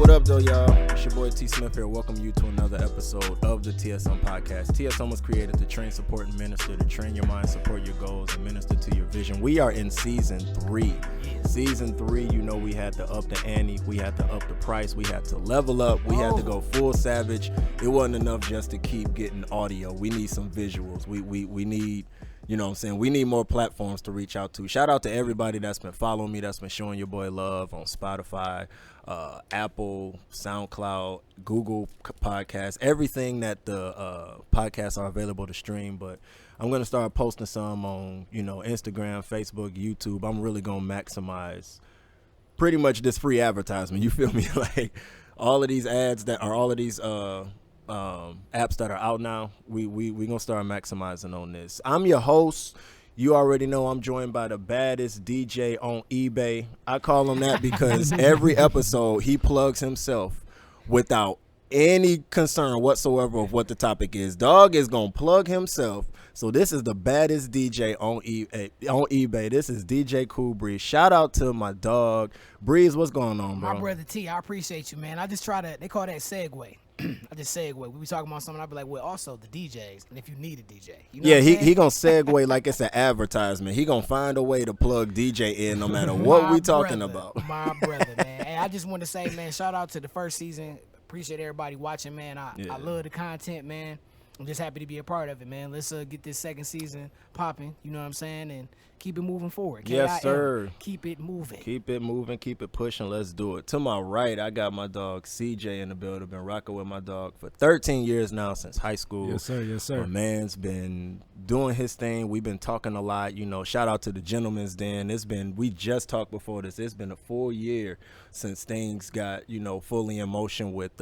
What up, though, y'all? It's your boy T. Smith here. Welcome you to another episode of the TSM Podcast. TSM was created to train, support, and minister, to train your mind, support your goals, and minister to your vision. We are in season 3. Season 3, you know, we had to up the ante, we had to up the price, we had to level up, we had to go full savage. It wasn't enough just to keep getting audio. We need some visuals. We need, you know what I'm saying, we need more platforms to reach out to. Shout out to everybody that's been following me, that's been showing your boy love on Spotify, Apple, SoundCloud, Google Podcasts, everything that the podcasts are available to stream. But I'm going to start posting some on, you know, Instagram, Facebook, YouTube. I'm really going to maximize pretty much this free advertisement. You feel me? Like all of these ads that are all of these apps that are out now, we going to start maximizing on this. I'm your host. You already know I'm joined by the baddest DJ on eBay. I call him that because every episode he plugs himself without any concern whatsoever of what the topic is. Dog is going to plug himself. So this is the baddest DJ on eBay. This is DJ Cool Breeze. Shout out to my dog. Breeze, what's going on, bro? My brother T, I appreciate you, man. I just try to, they call that segue. I just segue. We be talking about something, I'll be like, well, also the DJs, and if you need a DJ. You know he gonna segue like it's an advertisement. He gonna find a way to plug DJ in no matter what we talking about. My brother, man. And I just want to say, man, shout out to the first season. Appreciate everybody watching, man. I love the content, man. I'm just happy to be a part of it, man. Let's get this second season popping, you know what I'm saying, and keep it moving forward. Yes, sir. Keep it moving. Keep it moving, keep it pushing. Let's do it. To my right, I got my dog CJ in the building. Been rocking with my dog for 13 years now, since high school. Yes, sir. Yes, sir. My man's been doing his thing. We've been talking a lot. You know, shout out to the Gentleman's Den. We just talked before this. It's been a full year since things got, you know, fully in motion with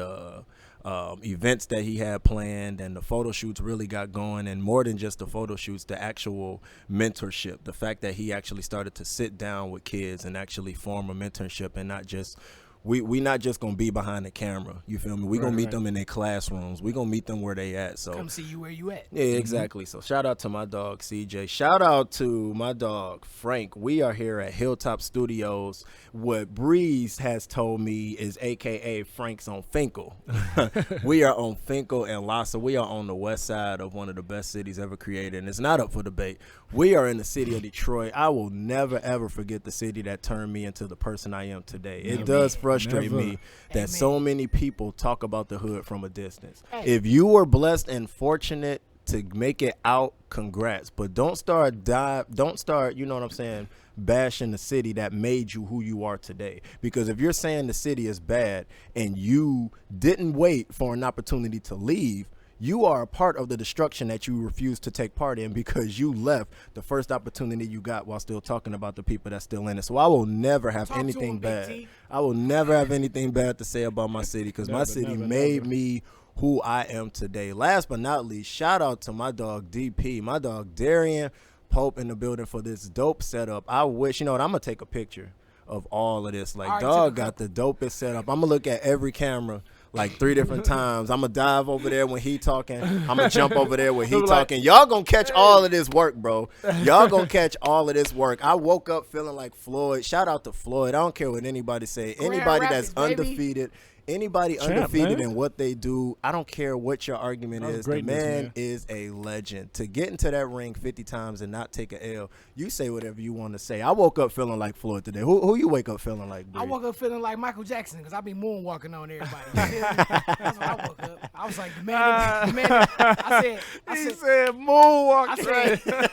events that he had planned, and the photo shoots really got going. And more than just the photo shoots, the actual mentorship, the fact that he actually started to sit down with kids and actually form a mentorship, and not just we not just gonna be behind the camera, you feel me? We gonna meet them in their classrooms. We gonna meet them where they at. So come see you where you at. Yeah, exactly. So shout out to my dog CJ. Shout out to my dog Frank. We are here at Hilltop Studios. What Breeze has told me is AKA Frank's on Finkel. We are on Finkel and Lassa. We are on the west side of one of the best cities ever created, and it's not up for debate. We are in the city of Detroit. I will never ever forget the city that turned me into the person I am today. It does frustrate me that so many people talk about the hood from a distance. If you were blessed and fortunate to make it out, congrats. But don't start, you know what I'm saying, bashing the city that made you who you are today. Because if you're saying the city is bad and you didn't wait for an opportunity to leave, you are a part of the destruction that you refuse to take part in, because you left the first opportunity you got while still talking about the people that's still in it. So I will never have anything bad. I will never have anything bad to say about my city, because my city made me who I am today. Last but not least, shout out to my dog DP, my dog Darian Pope in the building for this dope setup. I wish, you know what, I'm going to take a picture of all of this. Like, dog got the dopest setup. I'm going to look at every camera like 3 different times. I'm going to dive over there when he talking. I'm going to jump over there when he talking. Y'all going to catch all of this work, bro. Y'all going to catch all of this work. I woke up feeling like Floyd. Shout out to Floyd. I don't care what anybody say. Anybody that's undefeated. Anybody undefeated in what they do, I don't care what your argument is. The man is a legend. To get into that ring 50 times and not take a L, you say whatever you want to say. I woke up feeling like Floyd today. Who you wake up feeling like, Bree? I woke up feeling like Michael Jackson, because I be moonwalking on everybody. That's what I woke up. I was like, the man. I said moonwalking.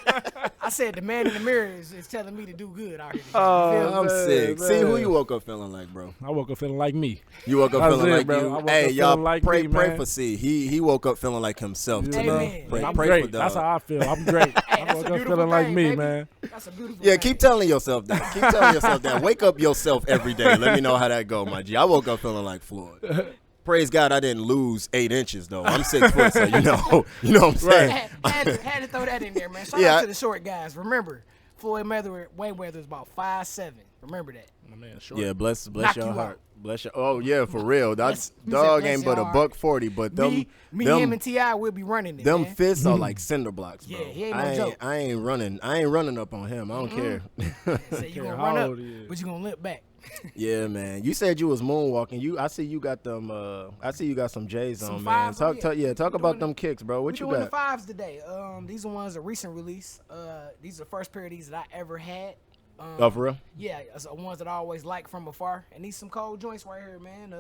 I said the man in the mirror is telling me to do good out here. I'm sick. Man. See, who you woke up feeling like, bro? I woke up feeling like me. You woke up feeling like you. Hey, y'all, like pray for C. He woke up feeling like himself today. I'm great. For that's how I feel. I'm great. I woke up feeling like me, man. That's a beautiful thing. Keep telling yourself that. Keep telling yourself that. Wake up yourself every day. Let me know how that go, my G. I woke up feeling like Floyd. Praise God, I didn't lose 8 inches though. I'm 6 foot, so you know what I'm saying. Had to throw that in there, man. Shout out to the short guys. Remember, Floyd Mayweather is about 5'7". Remember that. My man, short. Yeah, bless your heart. Bless you. Oh yeah, for real. That's You said dog bless ain't but your a heart. $140, but them him, and T.I. will be running it, them man. fists are like cinder blocks, bro. Yeah, he ain't no joke. I ain't running up on him. I don't care. Say you gonna How run up, old he is. but you gonna limp back. Yeah, man. You said you was moonwalking. I see you got them. I see you got some J's Some on, man. fives, Talk about them kicks, bro. What we you doing the got? 5s today. These are ones a recent release. These are the first pair of these that I ever had. Oh, for real? Yeah, it's the ones that I always like from afar. And these some cold joints right here, man.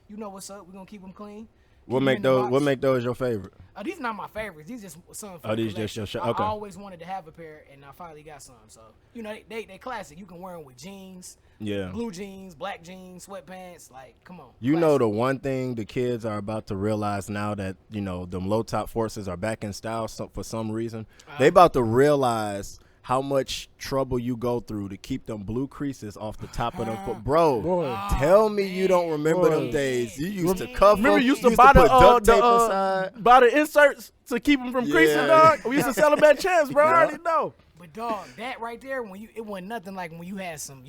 You know what's up. We're gonna keep them clean. What make those your favorite? These not my favorites. These just some. Oh, these just your I okay. always wanted to have a pair, and I finally got some. So they classic. You can wear them with jeans, Yeah. blue jeans, black jeans, sweatpants. Like, come on. You classic. know the one thing the kids are about to realize now that them low top forces are back in style for some reason. They about to realize how much trouble you go through to keep them blue creases off the top of them foot. Bro, Boy. tell me you don't remember them Boy. days. You used to cuff them. Remember, you used to put buy duct tape inside. buy the inserts to keep them from creasing, Yeah. dog. We used to sell them at Champs, bro. I Yeah. already know. But dog, that right there, it wasn't nothing like when you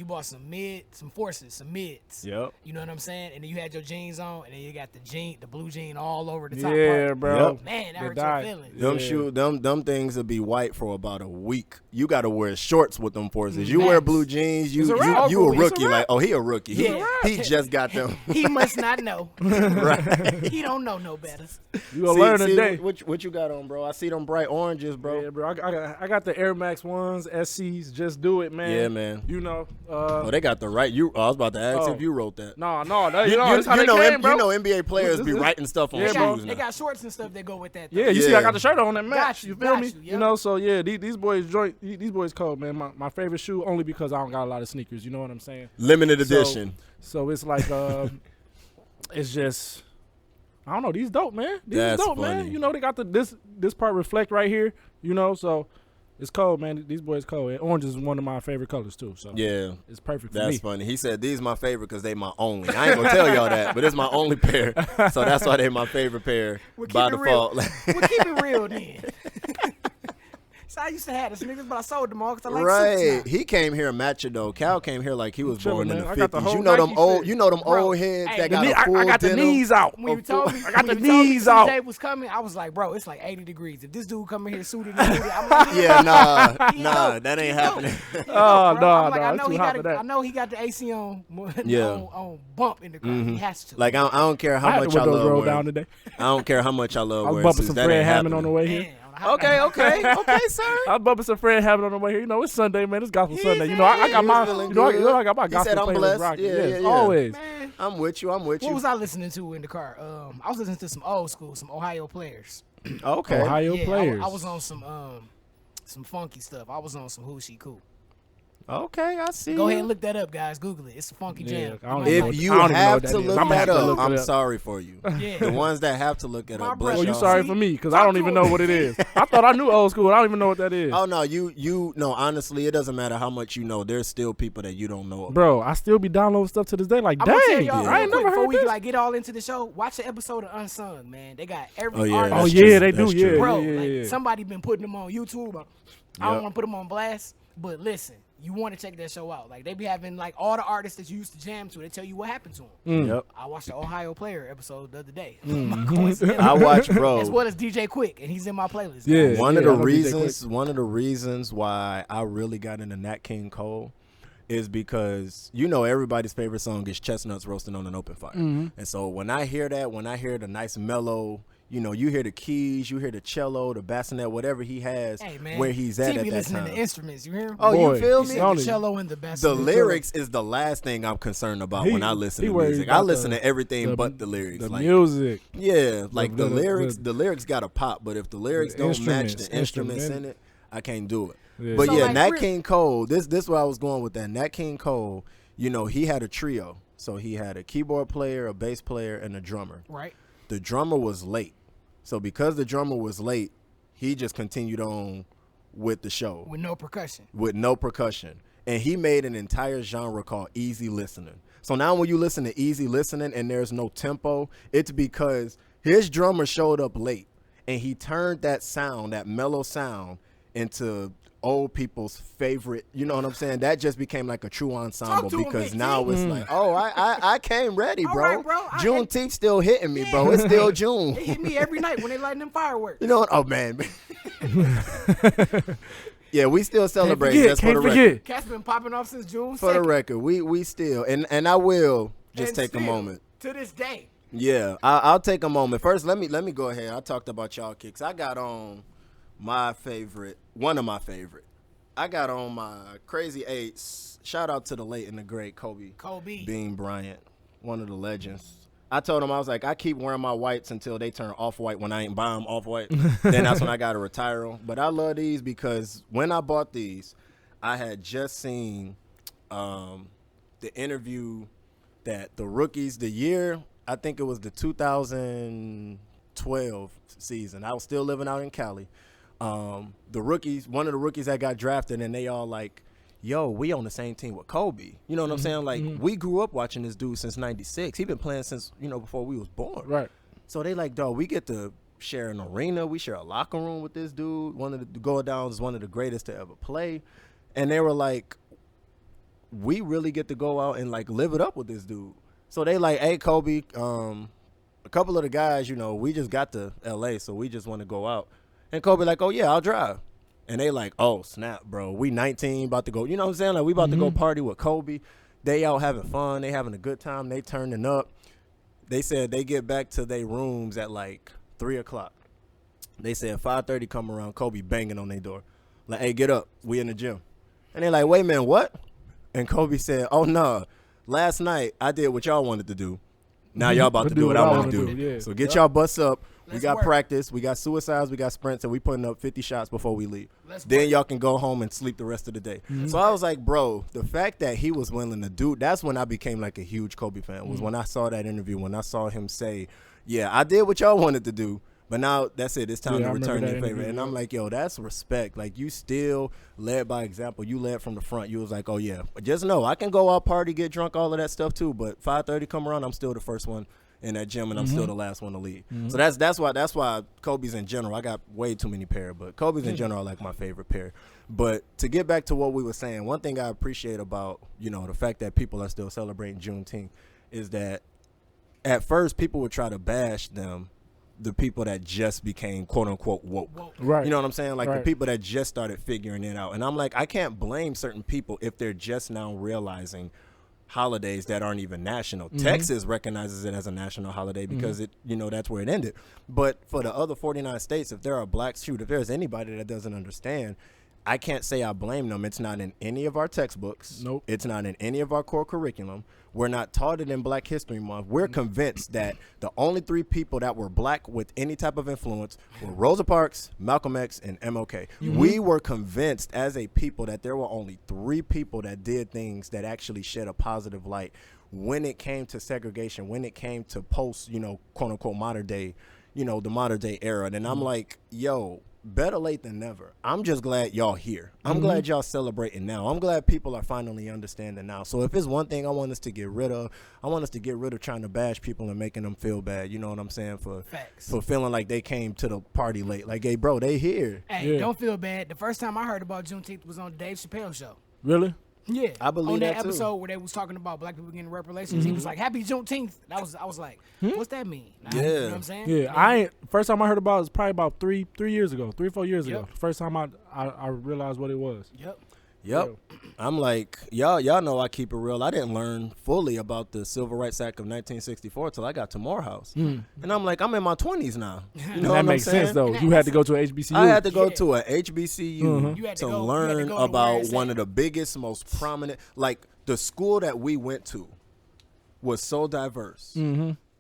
bought some forces, some mids. Yep. You know what I'm saying? And then you had your jeans on, and then you got the blue jean all over the top Yeah, part. bro. Yep. Man, that They hurt died. your feelings. Them things will be white for about a week. You got to wear shorts with them forces. You wear blue jeans, you a wrap. a It's a rookie. wrap. Like, oh, he a rookie. Yeah. He just got them. He must not know. Right. He don't know no better. You gonna learn See, today. what you got on, bro? I see them bright oranges, bro. Yeah, bro. I got the Air Max 1s, SCs. Just do it, man. Yeah, man. You know. Oh, they got the right. I was about to ask Oh. if you wrote that. No. You That's how they came, bro. you know NBA players This be is- writing stuff on Yeah, shoes bro. now. They got shorts and stuff that go with that. though. Yeah, you see, Yeah. I got the shirt on that match. Got You you, feel got me? you, You yep. know, so yeah, these boys these boys cold, man. My favorite shoe only because I don't got a lot of sneakers. You know what I'm saying? Limited edition. So it's like, it's just, I don't know. These dope, man. These That's dope, funny. man. You know, they got this part reflect right here. You know, so it's cold, man. These boys cold. And orange is one of my favorite colors too. So Yeah. it's perfect for That's me. funny. He said these my favorite because they my only. I ain't gonna tell y'all that, but it's my only pair. So that's why they my favorite pair We'll keep by it real. default. We'll keep it real then. So I used to have the sneakers, but I sold them all because I like Right. suits now. He came here matching though. Cal came here like he was Chilling, born in man. the I got the 50s. whole You know them Nike old fit. you know them Bro, old heads hey, that the got knee- a full I got the denim. knees out. When you told me, I got the when you told me knees out. CJ was coming, I was like, bro, it's like 80 degrees. If this dude come in here suited and booted, I'm like, Yeah, nah, He nah, dope. that He ain't dope. happening. Oh, bro, no, I'm like, no, I it's know too he hot got for that. I know he got the AC on, Yeah. on bump in the car. He has to. Like I don't care I how had much the I windows love rolled wearing. down today. I don't care how much I love I was wearing bumping suits. some That Fred ain't Hammond on the happening. way here. Man, on the hot- Okay, sir. I was bumping some Fred Hammond on the way here. You know, it's Sunday, man. It's gospel Sunday. You know, I got my, feeling you know, good. I got my He gospel said, "I'm playlist blessed." rocking. Yeah, Yes, yeah. always. Man, I'm with you. what was I listening to in the car? I was listening to some old school, some Ohio players. Okay. Ohio Yeah, players. I was on some funky stuff. I was on some Who She Cool. Okay, I see. Go you. ahead and look that up, guys. Google it. It's a funky Yeah, jam. I don't You even might know If what- you I don't even know have what to that is. look I'm gonna that have to up, look it I'm up. sorry for you. Yeah. The ones that have to look it My up, bless brother- Oh, you y'all. sorry See? for me because I don't even know what it is. I thought I knew old school. I don't even know what that is. Oh no, you no. Honestly, it doesn't matter how much you know. There's still people that you don't know. About. Bro, I still be downloading stuff to this day. Like, I'm gonna tell dang, y'all I ain't real quick never before heard we this. like get all into the show. Watch the episode of Unsung, man. They got every Oh, yeah, artist. Oh that's yeah, true. they do. That's Yeah, true. Bro, yeah, like, yeah. somebody been putting them on YouTube. I Yep. don't want to put them on blast, but listen, you want to check that show out. Like they be having like all the artists that you used to jam to. They tell you what happened to them. Yep. I watched the Ohio Player episode the other day. I watch, bro. As well as DJ Quick, and he's in my playlist. Yeah. guys. One of I the know DJ Quick. one of the reasons why I really got into Nat King Cole is because everybody's favorite song is Chestnuts Roasting on an Open Fire. And so when I hear the nice mellow, you hear the keys, you hear the cello, the bassinet, whatever he has, Hey man, where he's at TV that listening time. to instruments. You hear him? Oh, Boy, you feel he's me? on the it. cello and the bass. The lyrics is the last thing I'm concerned about He- when I listen he to worried music. I about listen the- to everything the- but the lyrics. The like, music. yeah, like the lyrics. the- The lyrics got to pop, but if the lyrics The don't match instruments, the instruments in instrument. it, I can't do it. Yeah. But So, yeah, like, Nat real- King Cole. This where I was going with that. Nat King Cole. He had a trio. So he had a keyboard player, a bass player, and a drummer. Right. The drummer was late. So because the drummer was late, he just continued on with the show With no percussion. with no percussion. And he made an entire genre called easy listening. So now when you listen to easy listening and there's no tempo, it's because his drummer showed up late and he turned that sound, that mellow sound, into old people's favorite. You know what I'm saying? That just became like a true ensemble to him, because Big now T. it's like, oh, I came ready, All bro. right, bro. Juneteenth still hitting me, bro. It's still June. They hit me every night when they lighting them fireworks. You know what? Oh man. Yeah, we still celebrate. Just for the record. Forget. Cat's been popping off since June 2nd. For the record, we still and I will just And take still, a moment. to this day. Yeah, I'll take a moment. First, let me go ahead. I talked about y'all kicks. I got on one of my favorite. I got on my Crazy Eights. Shout out to the late and the great Kobe Bean Bryant, one of the legends. I told him, I was like, I keep wearing my whites until they turn off-white when I ain't buy them off-white. Then that's when I got to retire them. But I love these because when I bought these, I had just seen the interview that the rookies, the year, I think it was the 2012 season. I was still living out in Cali. The rookies, one of the rookies that got drafted, and they all like, yo, we on the same team with Kobe. You know what I'm saying? Like, we grew up watching this dude since 96. He been playing since, before we was born. Right. So they like, dog, we get to share an arena. We share a locker room with this dude. One of the going down is one of the greatest to ever play. And they were like, we really get to go out and, like, live it up with this dude. So they like, hey, Kobe, a couple of the guys, we just got to L.A., so we just want to go out. And Kobe like, oh, yeah, I'll drive. And they like, oh, snap, bro. We 19, about to go. You know what I'm saying? Like, we about to go party with Kobe. They out having fun. They having a good time. They turning up. They said they get back to their rooms at, like, 3 o'clock. They said 5:30 come around, Kobe banging on their door. Like, hey, get up. We in the gym. And they like, wait a minute, what? And Kobe said, oh, no. Last night, I did what y'all wanted to do. Now y'all about to do what I want to do. Yeah. So get y'all butts up. We Let's got work. practice. We got suicides. We got sprints. And we putting up 50 shots before we leave. Let's Then work. y'all can go home and sleep the rest of the day. So I was like, bro, the fact that he was willing to do, that's when I became like a huge Kobe fan, was when I saw that interview, when I saw him say, yeah, I did what y'all wanted to do. But now that's it. It's time Yeah, to I return remember your that favor. interview, And I'm like, yo, that's respect. Like, you still led by example. You led from the front. You was like, oh, yeah. But just know, I can go out, party, get drunk, all of that stuff too. But 5:30 come around, I'm still the first one in that gym, and I'm still the last one to leave. So that's why Kobe's in general. I got way too many pair, but Kobe's in general are like my favorite pair. But to get back to what we were saying, one thing I appreciate about, the fact that people are still celebrating Juneteenth is that at first people would try to bash them, the people that just became quote unquote woke. Right. You know what I'm saying? Like the Right. people that just started figuring it out. And I'm like, I can't blame certain people if they're just now realizing holidays that aren't even national. Texas recognizes it as a national holiday because it, that's where it ended. But for the other 49 states, if there are blacks, if there's anybody that doesn't understand, I can't say I blame them. It's not in any of our textbooks. Nope. It's not in any of our core curriculum. We're not taught it in Black History Month. We're convinced that the only 3 people that were black with any type of influence were Rosa Parks, Malcolm X, and MLK. We were convinced as a people that there were only 3 people that did things that actually shed a positive light when it came to segregation, when it came to post, quote unquote modern day, the modern day era. And I'm like, yo, better late than never. I'm just glad y'all here. I'm glad y'all celebrating now. I'm glad people are finally understanding now. So if it's one thing I want us to get rid of, I want us to get rid of trying to bash people and making them feel bad. You know what I'm saying? Facts. For feeling like they came to the party late. Like, hey, bro, they here. Hey, Yeah. don't feel bad. The first time I heard about Juneteenth was on Dave Chappelle show. Really? Yeah, I believe on that that too. episode where they was talking about black people getting reparations, he was like, "Happy Juneteenth." I was like, "What's that mean?" You know what I'm saying? Yeah, first time I heard about it was probably about 3 years ago, 3 or 4 years ago. Yep. First time I realized what it was. Yep. I'm like, y'all know I keep it real. I didn't learn fully about the Civil Rights Act of 1964 till I got to Morehouse. And I'm like, I'm in my 20s now. You know And what that I'm makes saying? sense though. You had to go to a HBCU. I had to go Yeah. to a HBCU You had to to go- you had to learn go to where about it's one at. of the biggest, most prominent, like the school that we went to was so diverse.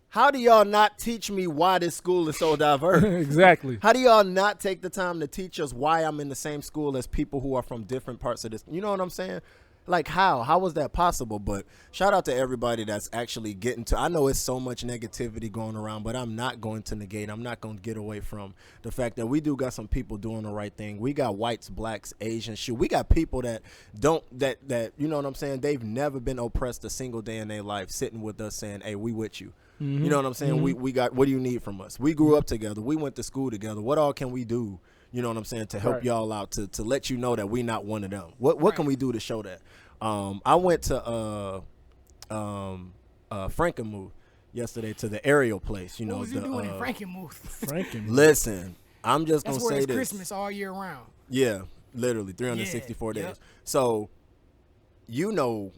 How do y'all not teach me why this school is so diverse? Exactly. How do y'all not take the time to teach us why I'm in the same school as people who are from different parts of this? You know what I'm saying? Like, how was that possible? But shout out to everybody that's actually getting to, I know it's so much negativity going around, but I'm not going to negate, I'm not going to get away from the fact that we do got some people doing the right thing. We got whites, blacks, Asians, we got people that you know what I'm saying? They've never been oppressed a single day in their life, sitting with us saying, hey, we with you. You know what I'm saying? We got, what do you need from us? We grew up together. We went to school together. What all can we do? You know what I'm saying? To help y'all out, to let you know that we not one of them. What can we do to show that? I went to Frankenmuth yesterday to the Aerial place. You know, what was you doing in Frankenmuth? Listen, I'm just gonna say this. Christmas all year round. Yeah, literally 364 days. Yep. So, you know,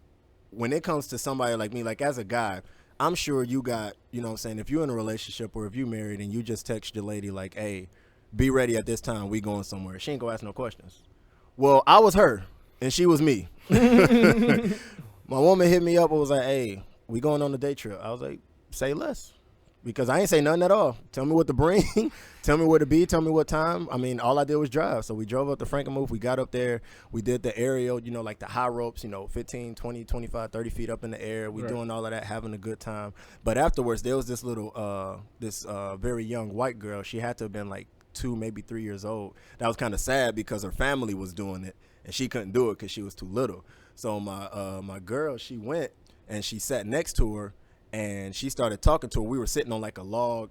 when it comes to somebody like me, like as a guy, I'm sure you got, you know what I'm saying, if you're in a relationship or if you married and you just text your lady like, hey, be ready at this time, we going somewhere. She ain't gonna ask no questions. Well, I was her and she was me. My woman hit me up and was like, hey, we going on a day trip. I was like, say less. Because I ain't say nothing at all. Tell me what to bring. Tell me where to be. Tell me what time. I mean, all I did was drive. So we drove up to Frankenmuth. We got up there. We did the aerial, you know, like the high ropes, you know, 15, 20, 25, 30 feet up in the air. We doing all of that, having a good time. But afterwards, there was this little, very young white girl. She had to have been like 2, maybe 3 years old. That was kind of sad because her family was doing it. And she couldn't do it because she was too little. So my girl, she went and she sat next to her. And she started talking to her. We were sitting on like a log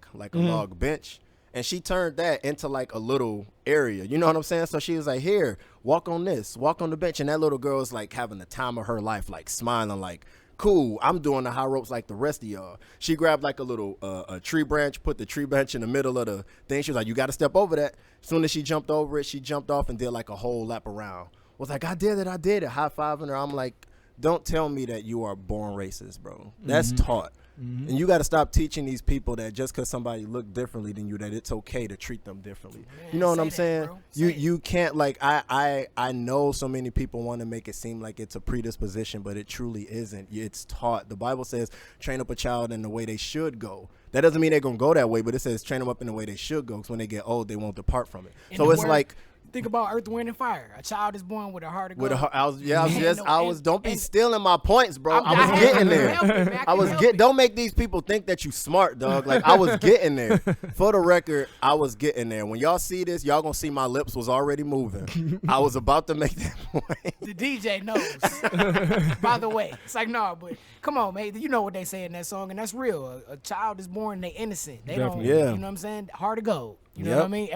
bench. And she turned that into like a little area. You know what I'm saying? So she was like, here, walk on this, walk on the bench. And that little girl was like having the time of her life, like smiling, like, cool, I'm doing the high ropes like the rest of y'all. She grabbed like a little a tree branch, put the tree branch in the middle of the thing. She was like, you got to step over that. As soon as she jumped over it, she jumped off and did like a whole lap around. Was like, I did it. High-fiving her. I'm like, don't tell me that you are born racist, bro. That's taught. Mm-hmm. And you got to stop teaching these people that just because somebody look differently than you, that it's okay to treat them differently. Man, you know what I'm saying? You can't, like, I know so many people want to make it seem like it's a predisposition, but it truly isn't. It's taught. The Bible says, train up a child in the way they should go. That doesn't mean they're going to go that way, but it says train them up in the way they should go, because when they get old, they won't depart from it. So it's like, think about Earth, Wind, and Fire. A child is born with a heart of gold. Don't be stealing my points, bro. I was getting there. Don't make these people think that you smart, dog. Like, I was getting there. For the record, I was getting there. When y'all see this, y'all gonna see my lips was already moving. I was about to make that point. The DJ knows. By the way, it's like, no, but come on, man. You know what they say in that song, and that's real. A child is born, they innocent. They don't, you know what I'm saying? Heart of gold. You know what I mean?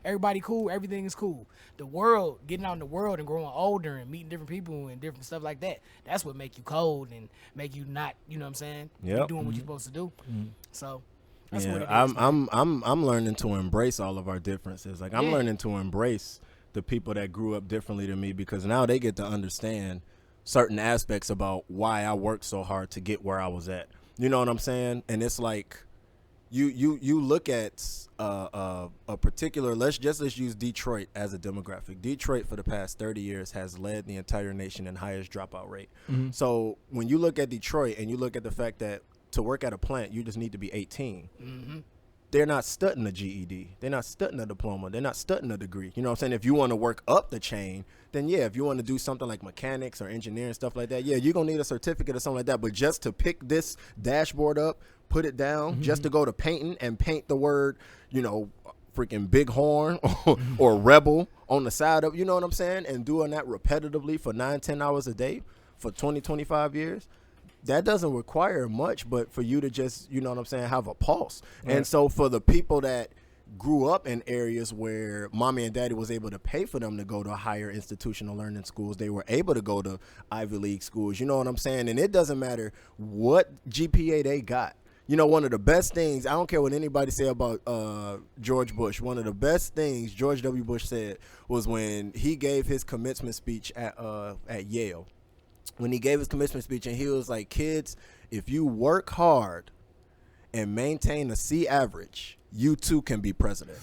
Everybody cool. Everything is cool. The world, getting out in the world and growing older and meeting different people and different stuff like that, that's what make you cold and make you not, you know what I'm saying? Yep. Doing what you're supposed to do. Mm-hmm. So that's what it is. I'm learning to embrace all of our differences. Like, I'm learning to embrace the people that grew up differently than me, because now they get to understand certain aspects about why I worked so hard to get where I was at. You know what I'm saying? And it's like, you look at a particular, let's use Detroit as a demographic. Detroit for the past 30 years has led the entire nation in highest dropout rate. Mm-hmm. So when you look at Detroit and you look at the fact that to work at a plant, you just need to be 18. Mm-hmm. They're not studying a GED. They're not studying a diploma. They're not studying a degree. You know what I'm saying? If you want to work up the chain, then if you want to do something like mechanics or engineering, stuff like that, you're going to need a certificate or something like that. But just to pick this dashboard up, put it down, just to go to painting and paint the word, freaking bighorn or rebel on the side of, you know what I'm saying? And doing that repetitively for 9-10 hours a day for 20-25 years. That doesn't require much, but for you to just, you know what I'm saying, have a pulse. Right. And so for the people that grew up in areas where mommy and daddy was able to pay for them to go to higher institutional learning schools, they were able to go to Ivy League schools, you know what I'm saying? And it doesn't matter what GPA they got. You know, one of the best things, I don't care what anybody say about George Bush, one of the best things George W. Bush said was when he gave his commencement speech at Yale. When he gave his commencement speech, and he was like, kids, if you work hard and maintain a C average, you too can be president.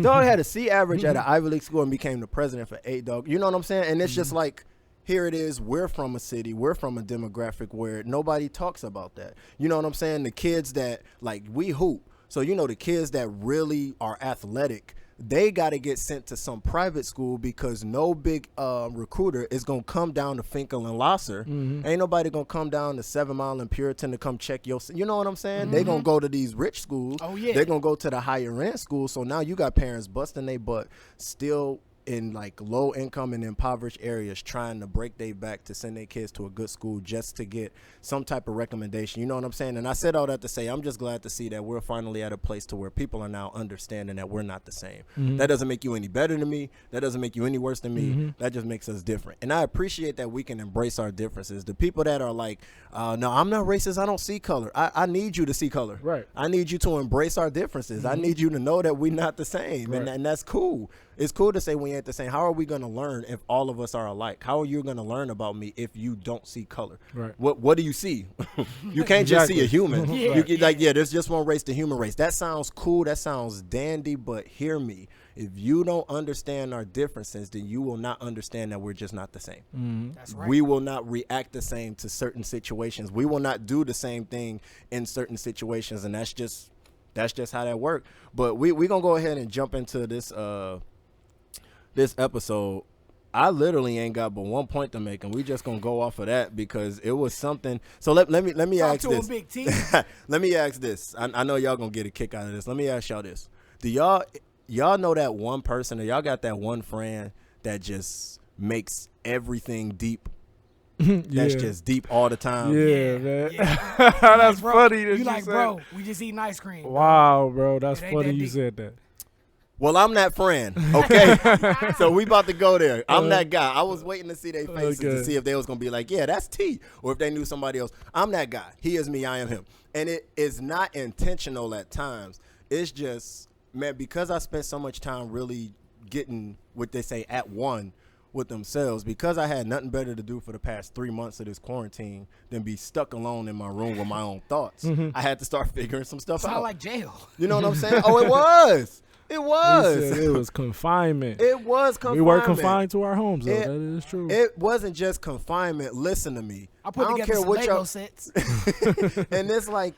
Dog had a C average at an Ivy League school and became the president for 8, dog. You know what I'm saying? And it's just like, here it is. We're from a city. We're from a demographic where nobody talks about that. You know what I'm saying? The kids that, like, we hoop. So, the kids that really are athletic, they got to get sent to some private school because no big recruiter is going to come down to Finkel and Lasser. Mm-hmm. Ain't nobody going to come down to 7 Mile and Puritan to come check your, you know what I'm saying? Mm-hmm. They going to go to these rich schools. Oh, yeah. They're going to go to the higher end schools. So now you got parents busting their butt, still in like low income and impoverished areas trying to break their back to send their kids to a good school just to get some type of recommendation. You know what I'm saying? And I said all that to say I'm just glad to see that we're finally at a place to where people are now understanding that we're not the same. That doesn't make you any better than me. That doesn't make you any worse than me. That just makes us different. And I appreciate that we can embrace our differences. The people that are like, no, I'm not racist. I don't see color. I need you to see color. Right. I need you to embrace our differences. I need you to know that we're not the same. Right. And that's cool. It's cool to say we ain't the same. How are we going to learn if all of us are alike? How are you going to learn about me if you don't see color? Right. What do you see? You can't just see a human. Yeah. You can, like, there's just one race, the human race. That sounds cool. That sounds dandy, but hear me. If you don't understand our differences, then you will not understand that we're just not the same. That's right. We will not react the same to certain situations. We will not do the same thing in certain situations, and that's just how that works. But we gonna go ahead and jump into this episode. I literally ain't got but one point to make, and we just gonna go off of that because it was something. So let me Talk ask to this. him, Big T. Let me ask this. I know y'all gonna get a kick out of this. Let me ask y'all this. Do y'all know that one person, or y'all got that one friend that just makes everything deep? That's just deep all the time. Yeah, man. Yeah. That's Bro, funny that you you like, said. bro, we just eating ice cream. Wow, bro, that's It ain't funny that you deep. said that. Well, I'm that friend, okay? So we about to go there. I'm that guy. I was waiting to see their faces to see if they was going to be like, yeah, that's T, or if they knew somebody else. I'm that guy. He is me, I am him. And it is not intentional at times. It's just, man, because I spent so much time really getting what they say at one with themselves, because I had nothing better to do for the past 3 months of this quarantine than be stuck alone in my room with my own thoughts. I had to start figuring some stuff Sound out. like jail. You know what I'm saying? Oh, it was. It He was. said it was confinement. It was confinement. We were confined to our homes, though. It- That is true. It wasn't just confinement. Listen to me. I put don't together care some what Lego y'all. sets. And it's like,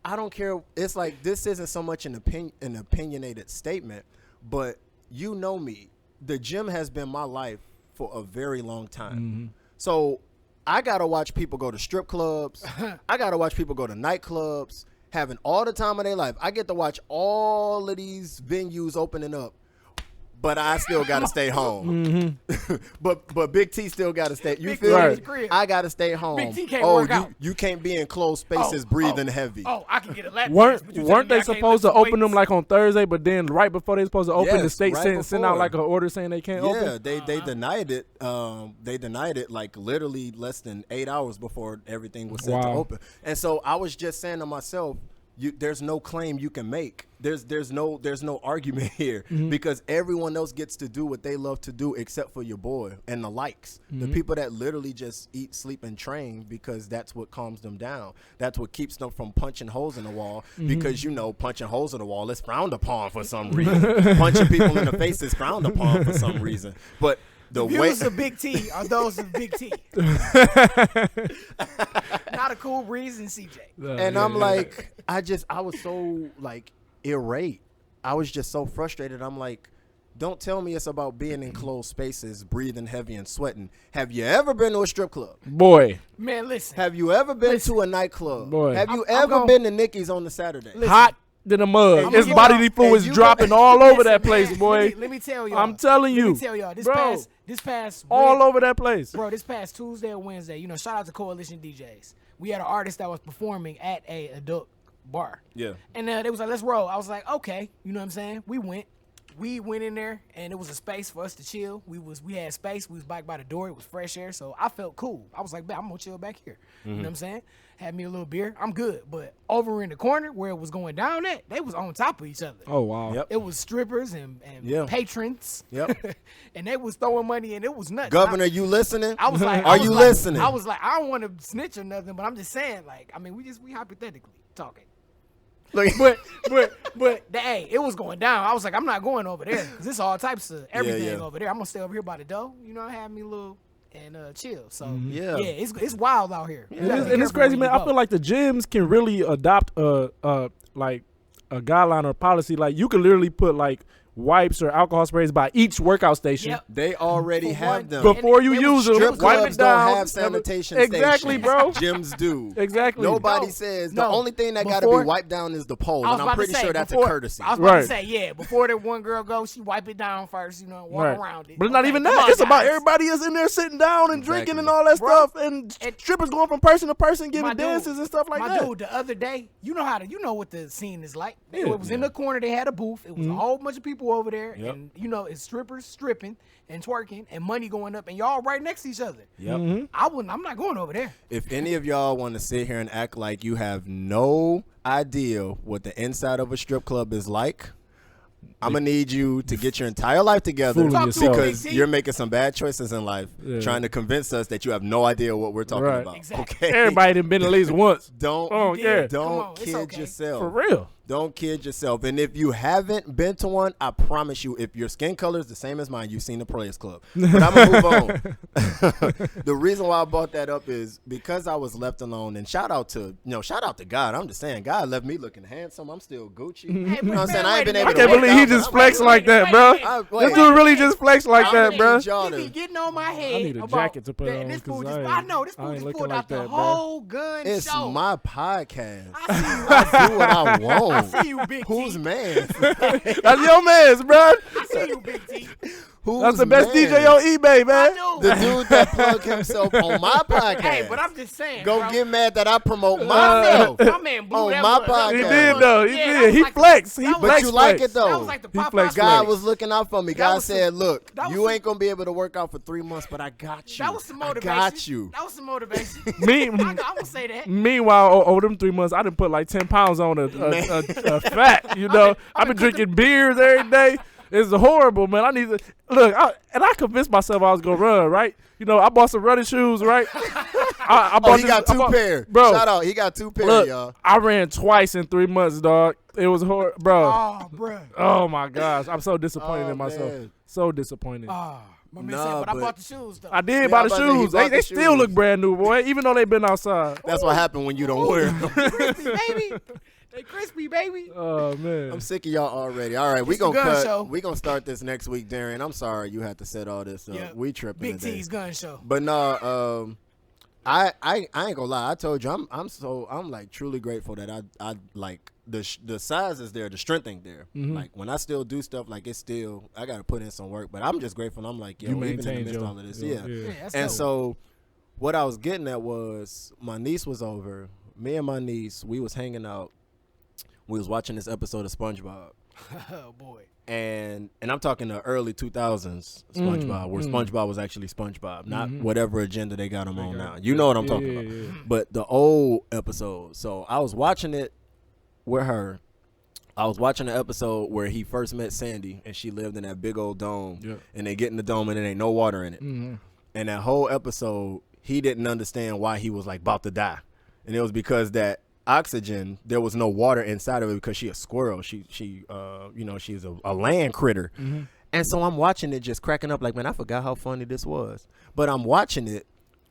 I don't care. It's like, this isn't so much an opinionated statement, but you know me. The gym has been my life for a very long time. So I got to watch people go to strip clubs. I got to watch people go to nightclubs, having all the time of their life. I get to watch all of these venues opening up, but I still got to stay home. But Big T still got to stay. You Big feel T me? in his crib. I got to stay home. Big T can't oh, work you, out. you can't be in closed spaces breathing heavy. Oh, I can get a lap dance, weren't but you weren't telling me they I can't supposed to lift open them weights? like on Thursday, but then right before they supposed to open, the Yes, state right sent out before. like an order saying they can't Yeah, open? they denied it. They denied it like literally less than 8 hours before everything was set to Wow. open. And so I was just saying to myself, there's no claim you can make. There's no argument here because everyone else gets to do what they love to do except for your boy and the likes. The people that literally just eat, sleep, and train because that's what calms them down. That's what keeps them from punching holes in the wall because, punching holes in the wall is frowned upon for some reason. Punching people in the face is frowned upon for some reason. But the way Views of Big T are those of Big T. Not a cool breeze and CJ. and I'm like, I was so like irate. I was just so frustrated. I'm like, don't tell me it's about being in closed spaces, breathing heavy and sweating. Have you ever been to a strip club? Boy, Man, listen. Have you ever been to a nightclub? Boy. Have you I'm ever gon- been to Nicky's on the Saturday? hot than a mug. And His you bodily got- fluids and you dropping got- all over Listen, that place, man, boy. Let me tell y'all. I'm telling you. Let me tell y'all. Bro. This past All Wed- over that place. Bro, this past Tuesday or Wednesday, shout out to Coalition DJs. We had an artist that was performing at a adult bar. Yeah. And they was like, let's roll. I was like, okay. You know what I'm saying? We went in there, and it was a space for us to chill. We had space. We was back by the door. It was fresh air, so I felt cool. I was like, man, I'm going to chill back here. You know what I'm saying? Had me a little beer. I'm good. But over in the corner where it was going down at, they was on top of each other. Oh, wow. Yep. It was strippers and Yeah. patrons. Yep. And they was throwing money, and it was nuts. Governor, you listening? I was like, Are you listening? I was like, I don't want to snitch or nothing, but I'm just saying, like, I mean, we hypothetically talking. Look, But hey, it was going down. I was like, I'm not going over there because it's all types of everything yeah. over there. I'm gonna stay over here by the door. Have me a little and chill. So Yeah. it's wild out here. You And gotta it's, be and it's careful crazy, when man. you I go. feel like the gyms can really adopt like a guideline or policy. Like you could literally put like wipes or alcohol sprays by each workout station. Yep. They already have them. Before you use them, Strip wipe clubs it down. don't have sanitation Exactly, stations. bro. Gyms do. Exactly. Nobody No, says no. the only thing that got to Before- be wiped down is the pole, I was and I'm about to pretty say, sure that's before- a courtesy. I was about Right. to say, yeah, before that one girl goes, she wipe it down first, walk Right. around it. But it's not Okay, even come that. on, It's about guys. everybody is in there sitting down and drinking and all that Bro, stuff, and and- strippers going from person to person My giving dude, dances and stuff like my that. dude, the other day, you know what the scene is like. Yeah. It was in the corner. They had a booth. It was a whole bunch of people over there, Yep. and it's strippers stripping and twerking and money going up, and y'all right next to each other. Yep. I'm not going over there. If any of y'all want to sit here and act like you have no idea what the inside of a strip club is like, I'm gonna need you to get your entire life together Fooling yourself. because Big T. you're making some bad choices in life, Yeah. trying to convince us that you have no idea what we're talking Right. about. Exactly. Okay, Everybody done been at least once. don't Oh, yeah. Come on, don't it's kid okay. yourself. For real. Don't kid yourself. And if you haven't been to one, I promise you, if your skin color is the same as mine, you've seen the Players Club. But I'm going to move on. The reason why I brought that up is because I was left alone. And shout out to God. I'm just saying, God left me looking handsome. I'm still Gucci. You know what I'm saying? I ain't been able I to can't work believe he out, but just I'm flexed like, like that, bro. wait. This dude really just flexed like I'm that, gonna bro. need y'all He to- be getting on my head. I need a about jacket to put that, on, This 'cause fool I just, ain't- I know this I fool ain't just looking pulled like out the that, bro. whole gun It's show. my podcast. I I do what I want. see you, Big Who's T. man? That's your man's, bro. I see you, Big T. Who's That's the best man? DJ on eBay, man. I The do. dude that plugged himself on my podcast. Hey, but I'm just saying. Go bro. get mad that I promote myself. My man blew on that my mug. podcast. He Yeah, did, though. He Yeah, that did. was He like- flexed. He that was But flexed. you like flex. it though. That was like the He Popeye flexed flex. God flex. was looking out for me. That God was said, some- "Look, that was you some- ain't gonna be able to work out for 3 months, but I got you. That was some motivation. I got you." That was some motivation. Me, I'm gonna say that. meanwhile, over them 3 months, I done put like 10 pounds on a fat. You know, I've been drinking beers every day. It's horrible, man. I need to look. I convinced myself I was gonna run. Right? You know, I bought some running shoes. Right? I Oh, bought he got I two bought- pair. bro. Shout out, he got 2 pair, Look, y'all. I ran twice in 3 months, dog. It was horrible, bro. Oh, bro. Oh my gosh, I'm so disappointed Oh, in myself. man. So disappointed. Oh, my man Nah, said, but I but- bought the shoes though. I did Yeah, buy I the was about to say, he shoes. bought They the still shoes. look brand new, boy. Even though they've been outside. That's what happened when you don't wear them. crispy, baby. They crispy, baby. Oh man. I'm sick of y'all already. All right, we It's the gonna gun cut. show. We gonna start this next week, Darren. I'm sorry you had to set all this up. Yeah. We tripping Big today. T's gun show. But no, I ain't gonna lie. I told you I'm like truly grateful that I like the size is there, the strength ain't there. Mhm. Like when I still do stuff, like it's still I gotta put in some work. But I'm just grateful. I'm like, yo, You even in the maintained midst of your, all of this, your- yeah. Yeah, that's And dope. so what I was getting at was my niece was over. Me and my niece, we was hanging out. We was watching this episode of SpongeBob. Oh boy. And I'm talking the early 2000s SpongeBob, where SpongeBob was actually SpongeBob, not whatever agenda they got him on now. You know what I'm talking about. yeah. But the old episode. So I was watching it with her. I was watching the episode where he first met Sandy, and she lived in that big old dome. Yeah. And they get in the dome, and there ain't no water in it. Mhm. And that whole episode, he didn't understand why he was like about to die, and it was because that oxygen, there was no water inside of it because she a squirrel. She you know, she's a land critter. Mm-hmm. And so I'm watching it just cracking up like, man, I forgot how funny this was. But I'm watching it,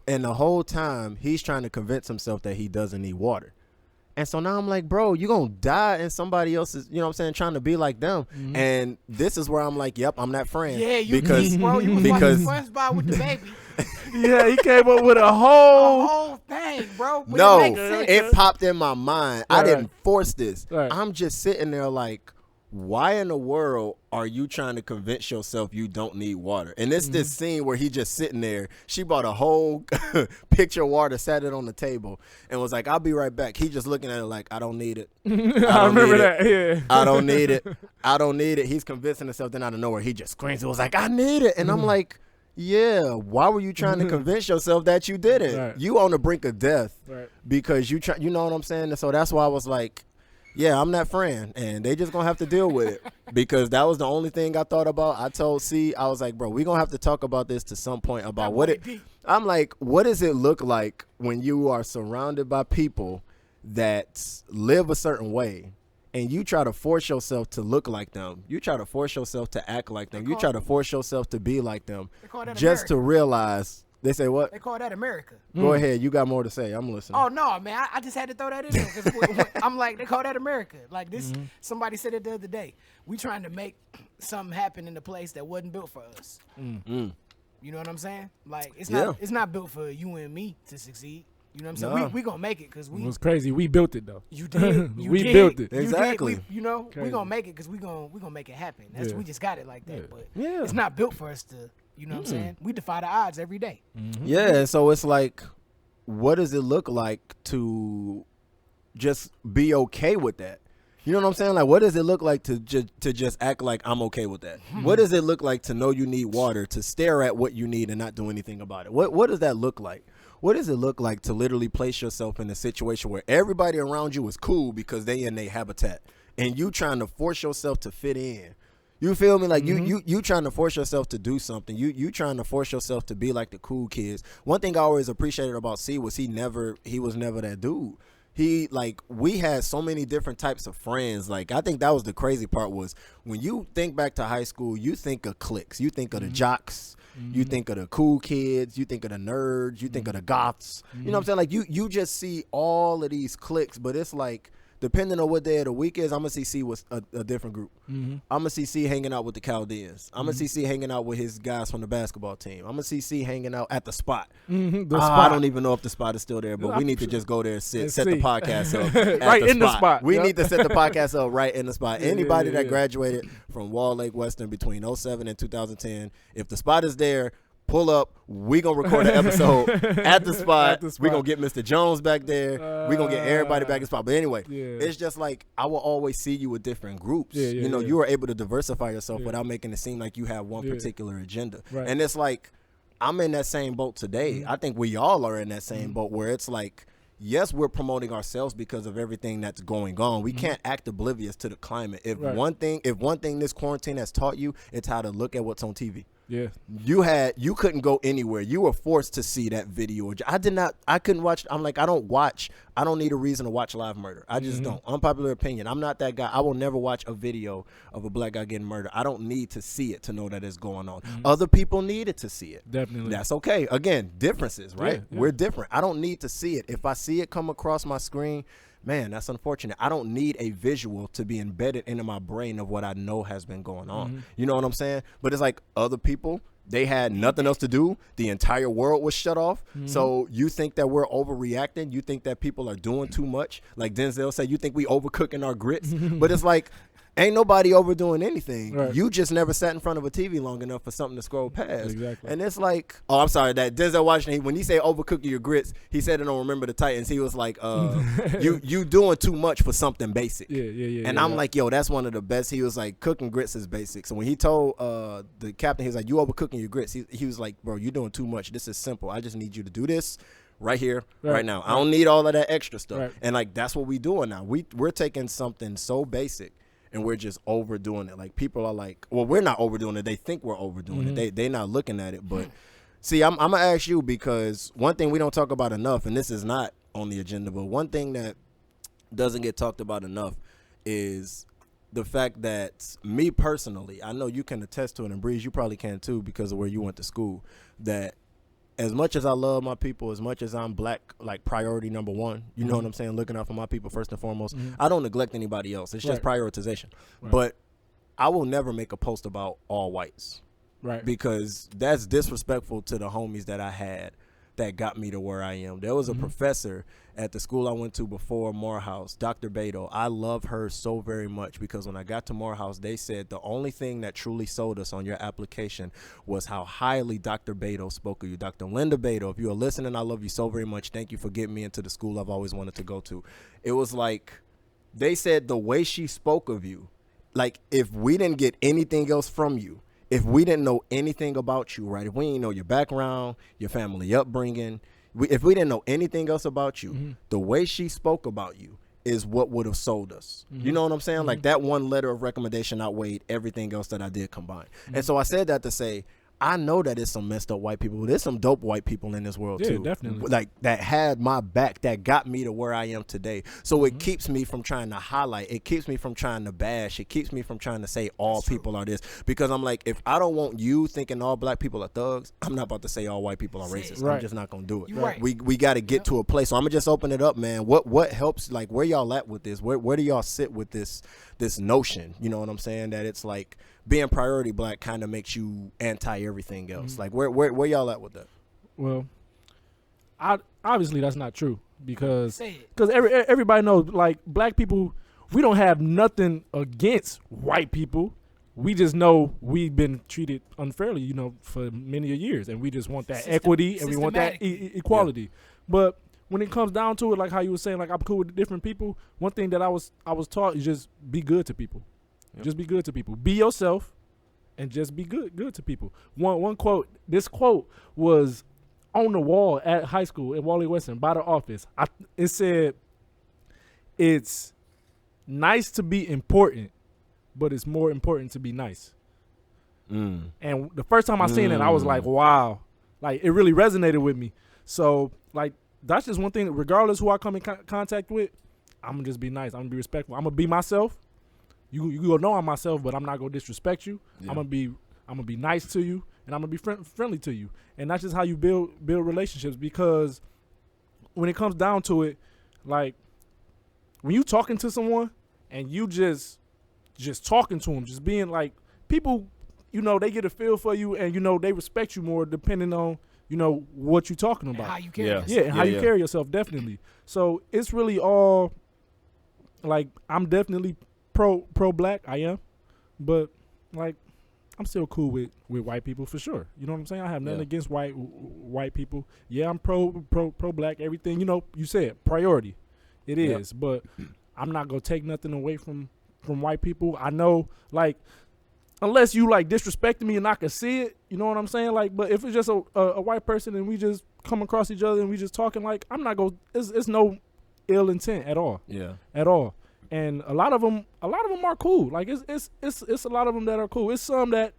and the whole time he's trying to convince himself that he doesn't need water. And so now I'm like, bro, you're going to die in somebody else's, you know what I'm saying, trying to be like them. Mm-hmm. And this is where I'm like, yep, I'm that friend. Yeah, you because bro, you was because watching SpongeBob with the baby. Yeah, he came up with a The whole. whole thing, bro. But no, it makes sense. it popped in my mind. I Right. didn't force this. Right. I'm just sitting there like, why in the world are you trying to convince yourself you don't need water? And it's this scene where he just sitting there. She bought a whole pitcher of water, sat it on the table, and was like, I'll be right back. He just looking at it like, I don't need it. I remember that. Yeah. I don't need it. I don't need it. He's convincing himself. Then out of nowhere, he just screams. It was like, I need it. And I'm like, yeah, why were you trying to convince yourself that you didn't? Right. You on the brink of death Right. because you know what I'm saying? And so that's why I was like, yeah, I'm that friend, and they just gonna have to deal with it because that was the only thing I thought about. I told C, I was like, bro, we gonna have to talk about this to some point about That what boy it. deep. I'm like, what does it look like when you are surrounded by people that live a certain way, and you try to force yourself to look like them? You try to force yourself to act like them. You try to force yourself to be like them, They call that just to realize They say what? They call that America. Go ahead. You got more to say. I'm listening. Oh no, man! I just had to throw that in there because I'm like, they call that America. Like this, somebody said it the other day. We trying to make something happen in a place that wasn't built for us. You know what I'm saying? Like it's not built for you and me to succeed. You know what I'm saying? We gonna make it because we. It was crazy. We built it though. You did. We built it. Exactly. We gonna make it because we gonna make it happen. That's we just got it like that. Yeah. But Yeah. it's not built for us to. You know what I'm saying? We defy the odds every day. Yeah, so it's like, what does it look like to just be okay with that? You know what I'm saying? Like, what does it look like to just act like I'm okay with that? What does it look like to know you need water, to stare at what you need and not do anything about it? What does that look like? What does it look like to literally place yourself in a situation where everybody around you is cool because they in their habitat, and you trying to force yourself to fit in? You feel me? Like you trying to force yourself to do something. You trying to force yourself to be like the cool kids. One thing I always appreciated about C was he was never that dude. We had so many different types of friends. Like, I think that was the crazy part was when you think back to high school, you think of cliques. You think of the jocks. You think of the cool kids. You think of the nerds. You think of the goths. You know what I'm saying? Like, you just see all of these cliques, but it's like, depending on what day of the week is, I'm going to see C with a different group. I'm going to see C hanging out with the Chaldeans. I'm going to see C hanging out with his guys from the basketball team. I'm going to see C hanging out at the spot. I don't even know if the spot is still there, but we need to just go there and set the podcast up at right in the spot. We need to set the podcast up right in the spot. Anybody that graduated from Wall Lake Western between 07 and 2010, if the spot is there, pull up. We gonna record an episode at the spot. We gonna get Mr. Jones back there. We gonna get everybody back in the spot. But anyway, it's just like I will always see you with different groups. You are able to diversify yourself without making it seem like you have one particular agenda. Right. And it's like I'm in that same boat today. I think we all are in that same boat where it's like, yes, we're promoting ourselves because of everything that's going on. We can't act oblivious to the climate. If one thing this quarantine has taught you, it's how to look at what's on TV. Yeah. You couldn't go anywhere. You were forced to see that video. I couldn't watch. I'm like, I don't need a reason to watch live murder. I just don't. Unpopular opinion. I'm not that guy. I will never watch a video of a black guy getting murdered. I don't need to see it to know that it's going on. Other people needed to see it. Definitely. That's okay. Again, differences, right? Yeah. We're different. I don't need to see it. If I see it come across my screen, man, that's unfortunate. I don't need a visual to be embedded into my brain of what I know has been going on. You know what I'm saying? But it's like other people, they had nothing else to do. The entire world was shut off. So you think that we're overreacting? You think that people are doing too much? Like Denzel said, you think we overcooking our grits? But it's like, ain't nobody overdoing anything. Right. You just never sat in front of a TV long enough for something to scroll past. Exactly. And it's like, oh, I'm sorry, that Denzel Washington, when he said overcooking your grits, he said it on Remember the Titans. He was like, you doing too much for something basic. Yeah. And I'm like, yo, that's one of the best. He was like, cooking grits is basic. So when he told the captain, he was like, you overcooking your grits. He was like, bro, you're doing too much. This is simple. I just need you to do this right here, right now. I don't need all of that extra stuff. Right. And like, that's what we doing now. We're taking something so basic and we're just overdoing it. Like, people are like, well, we're not overdoing it. They think we're overdoing it. They're not looking at it. But see, I'm going to ask you, because one thing we don't talk about enough, and this is not on the agenda, but one thing that doesn't get talked about enough is the fact that me personally, I know you can attest to it, and Breeze, you probably can too because of where you went to school, that as much as I love my people, as much as I'm black, like priority number one, you know what I'm saying, looking out for my people first and foremost, I don't neglect anybody else. It's just prioritization. Right. But I will never make a post about all whites. Right. Because that's disrespectful to the homies that I had that got me to where I am. There was a professor at the school I went to before Morehouse, Dr. Beto. I love her so very much because when I got to Morehouse, they said the only thing that truly sold us on your application was how highly Dr. Beto spoke of you. Dr. Linda Beto, if you are listening, I love you so very much. Thank you for getting me into the school I've always wanted to go to. It was like, they said the way she spoke of you, like if we didn't get anything else from you, if we didn't know anything about you, right? If we didn't know your background, your family upbringing, if we didn't know anything else about you, the way she spoke about you is what would have sold us. You know what I'm saying? Like that one letter of recommendation outweighed everything else that I did combine. And so I said that to say, I know that it's some messed up white people. There's some dope white people in this world too. Definitely. Like that had my back, that got me to where I am today. So it keeps me from trying to highlight. It keeps me from trying to bash. It keeps me from trying to say all people are this. Because I'm like, if I don't want you thinking all black people are thugs, I'm not about to say all white people are racist. Right. I'm just not gonna do it. Right. We got to get to a place. So I'm gonna just open it up, man. What helps? Like, where y'all at with this? Where do y'all sit with this notion? You know what I'm saying? That it's like being priority black kind of makes you anti everything else. Like, where y'all at with that? Well, obviously that's not true because everybody knows, like, black people, we don't have nothing against white people. We just know we've been treated unfairly, you know, for many years, and we just want that equity and we want that equality. Yeah. But when it comes down to it, like how you were saying, like, I'm cool with different people. One thing that I was taught is just be good to people. Yep. Just be good to people. Be yourself, and just be good to people. One quote. This quote was on the wall at high school in Wally Western by the office. It said, "It's nice to be important, but it's more important to be nice." And the first time I seen it, I was like, "Wow!" Like, it really resonated with me. So, like, that's just one thing. Regardless who I come in contact with, I'm gonna just be nice. I'm gonna be respectful. I'm gonna be myself. You gonna know I'm myself, but I'm not gonna disrespect you. Yeah. I'm gonna be nice to you, and I'm gonna be friendly to you. And that's just how you build relationships. Because when it comes down to it, like, when you talking to someone and you just talking to them, just being like, people, you know, they get a feel for you, and, you know, they respect you more depending on, you know, what you're talking about. And how you carry yourself. Yeah, and how you carry yourself, definitely. So it's really all, like, I'm definitely pro black, I am, but, like, I'm still cool with white people for sure. You know what I'm saying? I have nothing against white people. Yeah, I'm pro black, everything. You know, you said priority. It is, but I'm not gonna take nothing away from white people. I know, like, unless you, like, disrespecting me and I can see it, you know what I'm saying? Like, but if it's just a white person and we just come across each other and we just talking, like, I'm not gonna. It's no ill intent at all. Yeah, at all. And a lot of them are cool. Like, it's a lot of them that are cool. It's some that,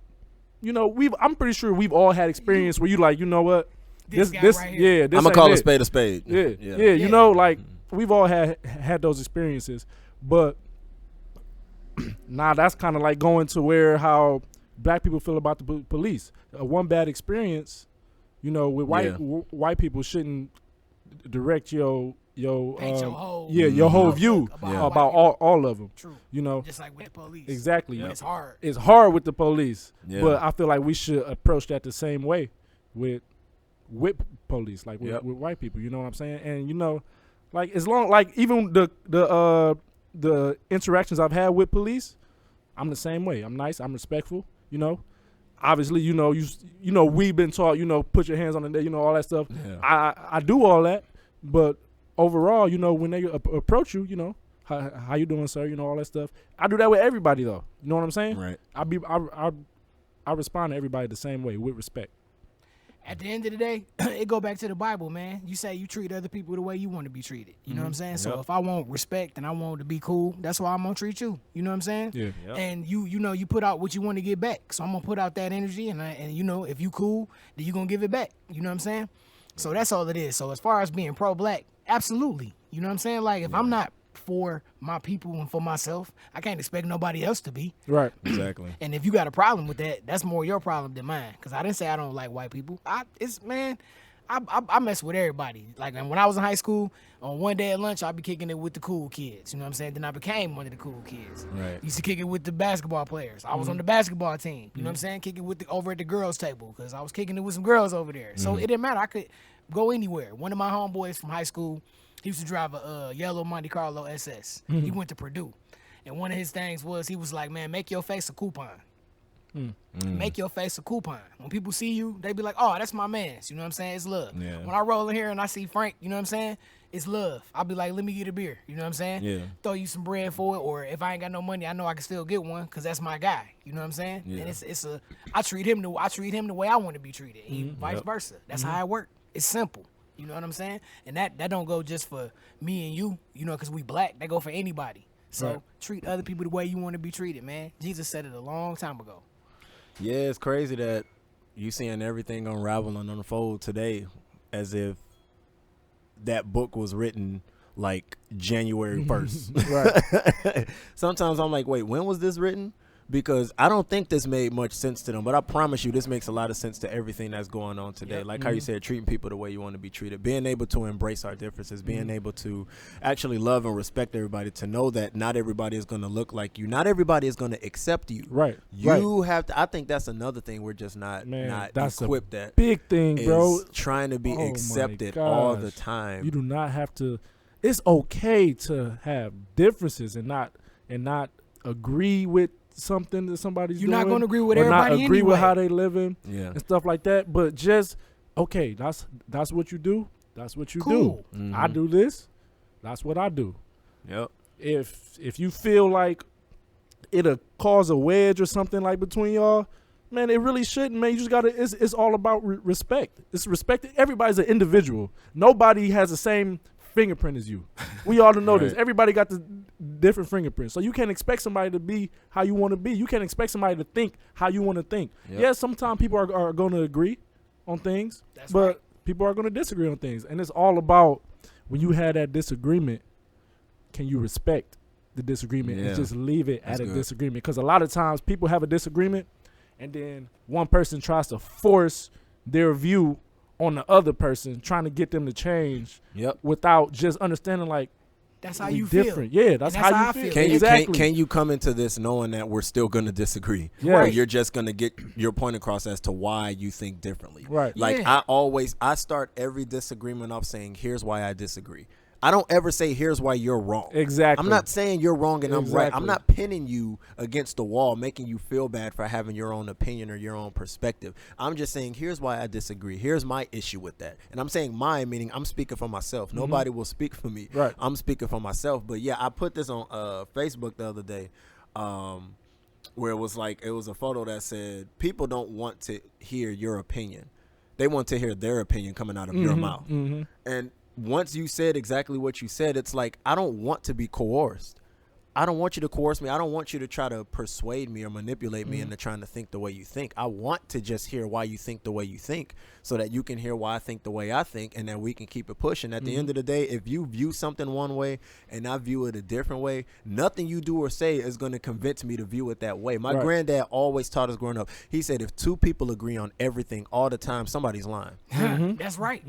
you know, I'm pretty sure we've all had experience where you, like, you know what, this right here. This I'm gonna call a spade a spade. Yeah. You know, like, we've all had those experiences, but that's kind of like going to where how black people feel about the police. One bad experience, you know, with white people shouldn't direct your whole view about all of them. True. You know, just like with the police. Exactly. Yep. It's hard. It's hard with the police. Yeah. But I feel like we should approach that the same way with police, like with white people. You know what I'm saying? And, you know, like, as long, like, even the interactions I've had with police, I'm the same way. I'm nice. I'm respectful. You know, obviously, you know, we've been taught, you know, put your hands on the neck, you know, all that stuff. Yeah. I do all that, but overall, you know, when they approach you, you know, how you doing, sir? You know, all that stuff. I do that with everybody, though. You know what I'm saying? Right. I respond to everybody the same way, with respect. At the end of the day, it go back to the Bible, man. You say you treat other people the way you want to be treated. You know what I'm saying? Yep. So if I want respect and I want to be cool, that's why I'm gonna treat you. You know what I'm saying? Yeah. Yep. And you know, you put out what you want to get back. So I'm gonna put out that energy, and you know, if you cool, then you gonna give it back. You know what I'm saying? So that's all it is. So as far as being pro-black, absolutely. You know what I'm saying? Like, if I'm not for my people and for myself, I can't expect nobody else to be. Right. Exactly. And if you got a problem with that, that's more your problem than mine. Because I didn't say I don't like white people. I mess with everybody. Like, when I was in high school, on one day at lunch, I'd be kicking it with the cool kids. You know what I'm saying? Then I became one of the cool kids. Right. Used to kick it with the basketball players. I was on the basketball team. You know what I'm saying? Kicking with over at the girls' table because I was kicking it with some girls over there. So it didn't matter. I could go anywhere. One of my homeboys from high school, he used to drive a yellow Monte Carlo SS. He went to Purdue. And one of his things was, he was like, man, make your face a coupon. Make your face a coupon. When people see you, they be like, oh, that's my man's. You know what I'm saying? It's love. Yeah. When I roll in here and I see Frank, you know what I'm saying? It's love. I'll be like, let me get a beer. You know what I'm saying? Yeah. Throw you some bread for it. Or if I ain't got no money, I know I can still get one because that's my guy. You know what I'm saying? Yeah. And I treat him the way I want to be treated. Vice versa. That's how it works. It's simple. You know what I'm saying? And that don't go just for me and you, you know, because we black. That go for anybody. So treat other people the way you want to be treated, man. Jesus said it a long time ago. Yeah, it's crazy that you seeing everything unravel and unfold today as if that book was written like January 1st. Right. Sometimes I'm like, wait, when was this written? Because I don't think this made much sense to them, but I promise you this makes a lot of sense to everything that's going on today. Yep. Like how you said, treating people the way you want to be treated, being able to embrace our differences, being able to actually love and respect everybody, to know that not everybody is going to look like you. Not everybody is going to accept you. Right. You have to, I think that's another thing we're just not that's equipped at. Big thing, bro. Trying to be Oh accepted my all the gosh. time. You do not have to. It's okay to have differences and not agree with something that somebody's You're doing. not going to agree with or everybody not agree anyway. with how they living Yeah. and stuff like that. But just okay, that's what you do. That's what you Cool. do. Mhm. I do this. That's what I do. Yep. If you feel like it'll cause a wedge or something like between y'all, man, it really shouldn't, man. You just gotta. It's all about respect. It's respect. Everybody's an individual. Nobody has the same fingerprint as you. We all know this. Right. Everybody got the different fingerprints. So you can't expect somebody to be how you want to be. You can't expect somebody to think how you want to think. Yep. Yes, sometimes people are going to agree on things, That's but right. people are going to disagree on things. And it's all about when you had that disagreement, can you respect the disagreement Yeah. and just leave it That's at a good. disagreement? Because a lot of times people have a disagreement and then one person tries to force their view on the other person, trying to get them to change Yep. without just understanding like That's how we you feel. different. Yeah, that's, And that's how how you I feel. feel. Can you exactly. can you come into this knowing that we're still going to disagree? Yeah. Or Right. you're just going to get your point across as to why you think differently. Right. Like Yeah. I start every disagreement off saying, here's why I disagree. I don't ever say, here's why you're wrong. Exactly. I'm not saying you're wrong and I'm right. I'm Exactly. not pinning you against the wall, making you feel bad for having your own opinion or your own perspective. I'm just saying, here's why I disagree. Here's my issue with that. And I'm saying mine, meaning I'm speaking for myself. Nobody will speak for me. Right. I'm speaking for myself. But yeah, I put this on Facebook the other day, where it was a photo that said, people don't want to hear your opinion. They want to hear their opinion coming out of your mouth. Mm-hmm. And once you said exactly what you said, it's like, I don't want to be coerced. I don't want you to coerce me. I don't want you to try to persuade me or manipulate me into trying to think the way you think. I want to just hear why you think the way you think so that you can hear why I think the way I think, and then we can keep it pushing. At the end of the day, if you view something one way and I view it a different way, nothing you do or say is going to convince me to view it that way. My Right. granddad always taught us growing up. He said, if two people agree on everything all the time, somebody's lying. That's right.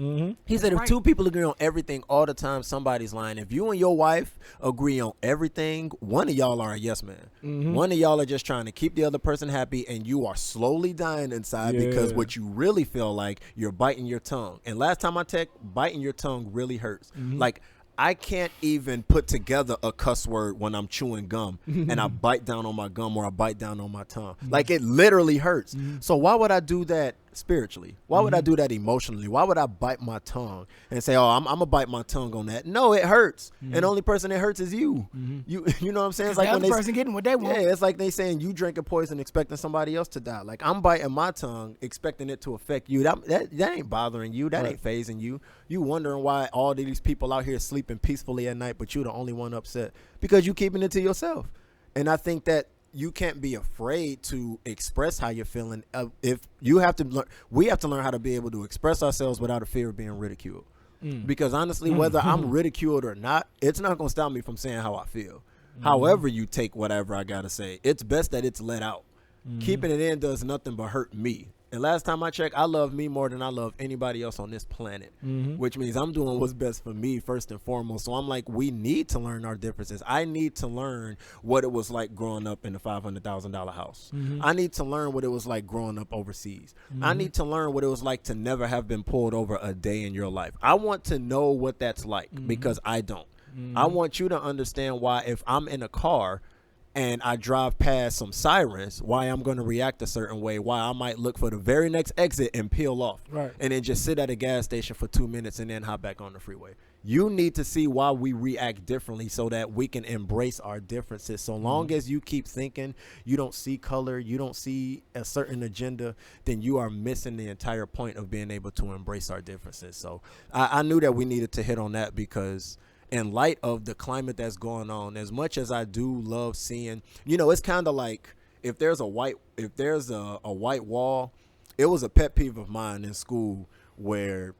He said, if right. two people agree on everything all the time, somebody's lying. If you and your wife agree on everything, one of y'all are a yes man. One of y'all are just trying to keep the other person happy, and you are slowly dying inside because Yeah. what you really feel like, you're biting your tongue. And last time I checked, biting your tongue really hurts. Like, I can't even put together a cuss word when I'm chewing gum and I bite down on my gum or I bite down on my tongue. Like, it literally hurts. So why would I do that spiritually? Why would I do that emotionally? Why would I bite my tongue and say, oh, I'm going to bite my tongue on that? No, it hurts. And the only person that hurts is you. You know what I'm saying? It's The like when other person getting what they want. yeah, it's like they saying you drinking poison expecting somebody else to die. Like, I'm biting my tongue expecting it to affect you. That ain't bothering you. That Right. ain't phasing you. You wondering why all these people out here sleeping peacefully at night, but you the only one upset because you keeping it to yourself. And I think that you can't be afraid to express how you're feeling. If you have to learn, we have to learn how to be able to express ourselves without a fear of being ridiculed. Because honestly, whether I'm ridiculed or not, it's not going to stop me from saying how I feel. However you take whatever I got to say, it's best that it's let out. Keeping it in does nothing but hurt me. And last time I checked, I love me more than I love anybody else on this planet, which means I'm doing what's best for me first and foremost. So I'm like, we need to learn our differences. I need to learn what it was like growing up in a $500,000 house. I need to learn what it was like growing up overseas. I need to learn what it was like to never have been pulled over a day in your life. I want to know what that's like because I don't. I want you to understand why if I'm in a car and I drive past some sirens, why I'm going to react a certain way, why I might look for the very next exit and peel off. Right. And then just sit at a gas station for 2 minutes and then hop back on the freeway. You need to see why we react differently so that we can embrace our differences. So long as you keep thinking you don't see color, you don't see a certain agenda, then you are missing the entire point of being able to embrace our differences. So I knew that we needed to hit on that because in light of the climate that's going on, as much as I do love seeing, it's kind of like if there's a white wall it was a pet peeve of mine in school where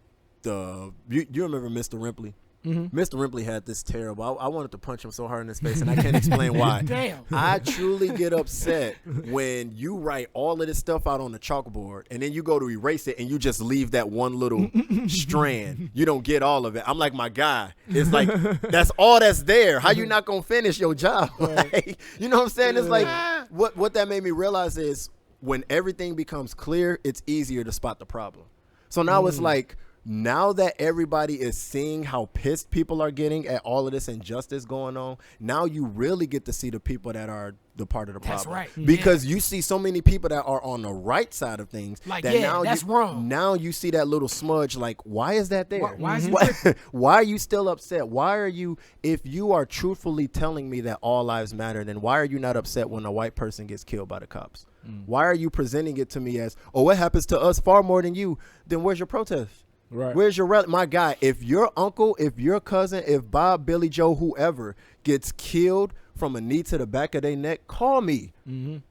you remember Mr. Ripley? Mm-hmm. Mr. Ripley had this terrible. I wanted to punch him so hard in his face, and I can't explain why. Damn. I truly get upset when you write all of this stuff out on the chalkboard, and then you go to erase it, and you just leave that one little strand. You don't get all of it. I'm like, my guy. It's like, that's all that's there. How you not gonna finish your job? Like, you know what I'm saying? It's like, what that made me realize is when everything becomes clear, it's easier to spot the problem. So now it's like, now that everybody is seeing how pissed people are getting at all of this injustice going on, now you really get to see the people that are the part of the problem. That's right. Because you see so many people that are on the right side of things. Like, that yeah, now that's wrong. Now you see that little smudge, like, why is that there? Why is why are you still upset? Why are you, if you are truthfully telling me that all lives matter, then why are you not upset when a white person gets killed by the cops? Why are you presenting it to me as, oh, it happens to us far more than you? Then where's your protest? Right. Where's your my guy? If your uncle, if your cousin, if Bob, Billy Joe, whoever gets killed from a knee to the back of their neck, call me,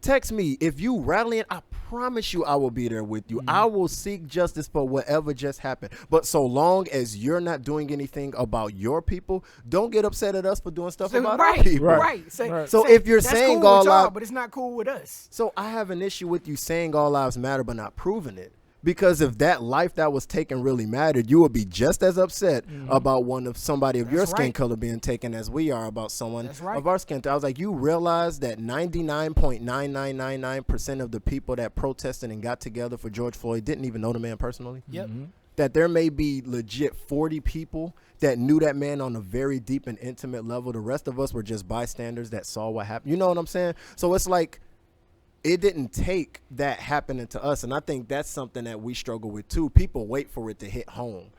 text me. If you rallying, I promise you, I will be there with you. I will seek justice for whatever just happened. But so long as you're not doing anything about your people, don't get upset at us for doing stuff about our people. Right. So if you're that's saying cool all with y'all, lives, but it's not cool with us. so I have an issue with you saying all lives matter but not proving it. Because if that life that was taken really mattered, you would be just as upset about somebody of your skin color being taken as we are about someone of our skin. I was like, you realize that 99.9999% of the people that protested and got together for George Floyd didn't even know the man personally? Yep. That there may be legit 40 people that knew that man on a very deep and intimate level. The rest of us were just bystanders that saw what happened. You know what I'm saying? So it's like, it didn't take that happening to us. And I think that's something that we struggle with too. People wait for it to hit home.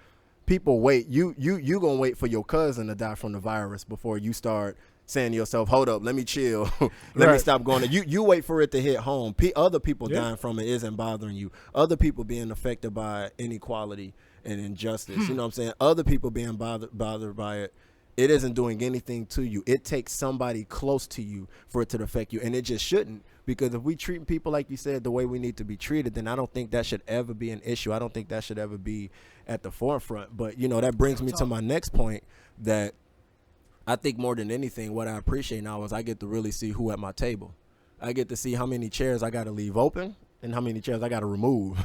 People wait. You gonna wait for your cousin to die from the virus before you start saying to yourself, hold up, let me chill. Let me stop going. You wait for it to hit home. Other people dying from it isn't bothering you. Other people being affected by inequality and injustice. You know what I'm saying? Other people being bothered by it. It isn't doing anything to you. It takes somebody close to you for it to affect you. And it just shouldn't. Because if we treat people, like you said, the way we need to be treated, then I don't think that should ever be an issue. I don't think that should ever be at the forefront. But, that brings me to my next point, that I think more than anything, what I appreciate now is I get to really see who at my table. I get to see how many chairs I got to leave open and how many chairs I got to remove.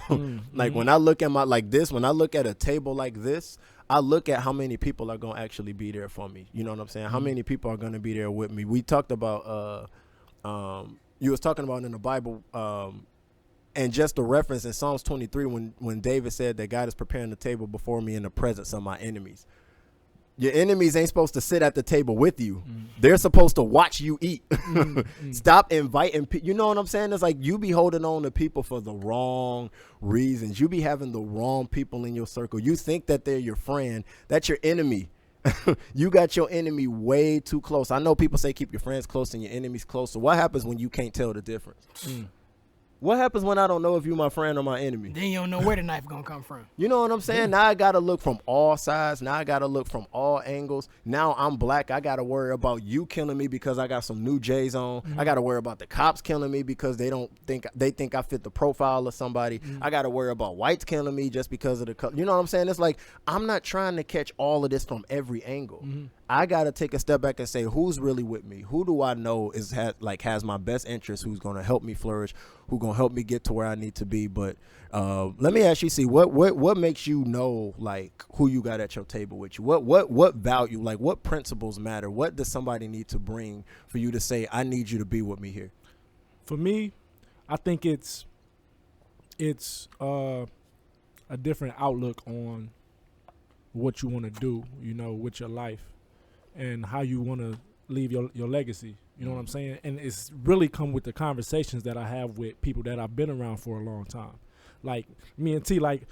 Like when I look at when I look at a table like this, I look at how many people are going to actually be there for me. You know what I'm saying? How many people are going to be there with me? We talked about, you was talking about in the Bible, and just a reference in Psalms 23 when David said that God is preparing the table before me in the presence of my enemies. Your enemies ain't supposed to sit at the table with you. They're supposed to watch you eat. Stop inviting people. You know what I'm saying? It's like you be holding on to people for the wrong reasons. You be having the wrong people in your circle. You think that they're your friend. That's your enemy. You got your enemy way too close. I know people say keep your friends close and your enemies close. So what happens when you can't tell the difference? What happens when I don't know if you're my friend or my enemy? Then you don't know where the knife gonna come from. You know what I'm saying? Now I got to look from all sides. Now I got to look from all angles. Now I'm black. I got to worry about you killing me because I got some new J's on. I got to worry about the cops killing me because they think I fit the profile of somebody. I got to worry about whites killing me just because of the color. You know what I'm saying? It's like I'm not trying to catch all of this from every angle. I got to take a step back and say, who's really with me? Who do I know has my best interest? Who's going to help me flourish? Who's going to help me get to where I need to be? But let me ask you, see, what makes you know, like, who you got at your table with you? What value, like, what principles matter? What does somebody need to bring for you to say, I need you to be with me here? For me, I think it's a different outlook on what you want to do, with your life and how you want to leave your legacy. You know what I'm saying? And it's really come with the conversations that I have with people that I've been around for a long time. Like me and T, like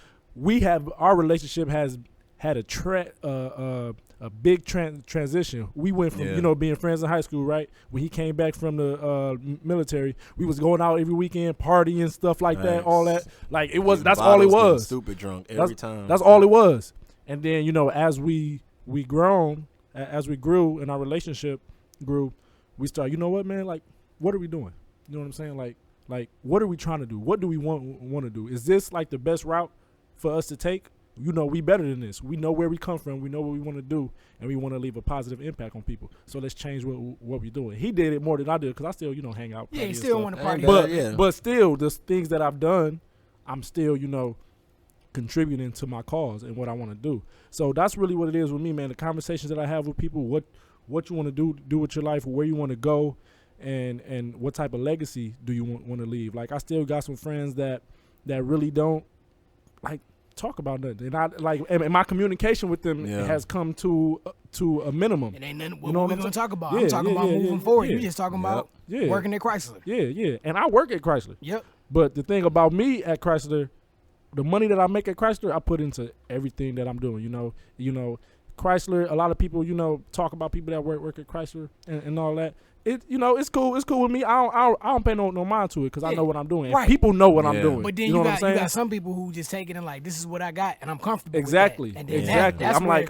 our relationship has had a big transition. We went from, being friends in high school, right? When he came back from the military, we was going out every weekend, partying, stuff like that, all that. Like that's all it was. Stupid drunk every time. That's all it was. And then, as we grew and our relationship grew, we started, you know what, man, like, what are we doing? You know what I'm saying? Like, Like, what are we trying to do? What do we want to do? Is this like the best route for us to take? You know, we better than this. We know where we come from. We know what we want to do, and we want to leave a positive impact on people. So let's change what we're doing. He did it more than I did because I still, hang out. Yeah, he still want to party. But still, the things that I've done, I'm still, contributing to my cause and what I want to do. So that's really what it is with me, man. The conversations that I have with people, what you want to do with your life, where you want to go, and what type of legacy do you want to leave. Like, I still got some friends that really don't like talk about nothing, and I like, and my communication with them has come to a minimum. It ain't nothing. What we're gonna talk about? I'm talking about moving forward. You just talking about working at Chrysler. Yeah, and I work at Chrysler. Yep. But the thing about me at Chrysler, the money that I make at Chrysler, I put into everything that I'm doing. Chrysler. A lot of people, talk about people that work at Chrysler and all that. It's cool. It's cool with me. I don't pay no mind to it because I know what I'm doing. Right. People know what I'm doing. But then you got some people who just take it and like, this is what I got and I'm comfortable. Exactly. With that. And exactly. I'm like,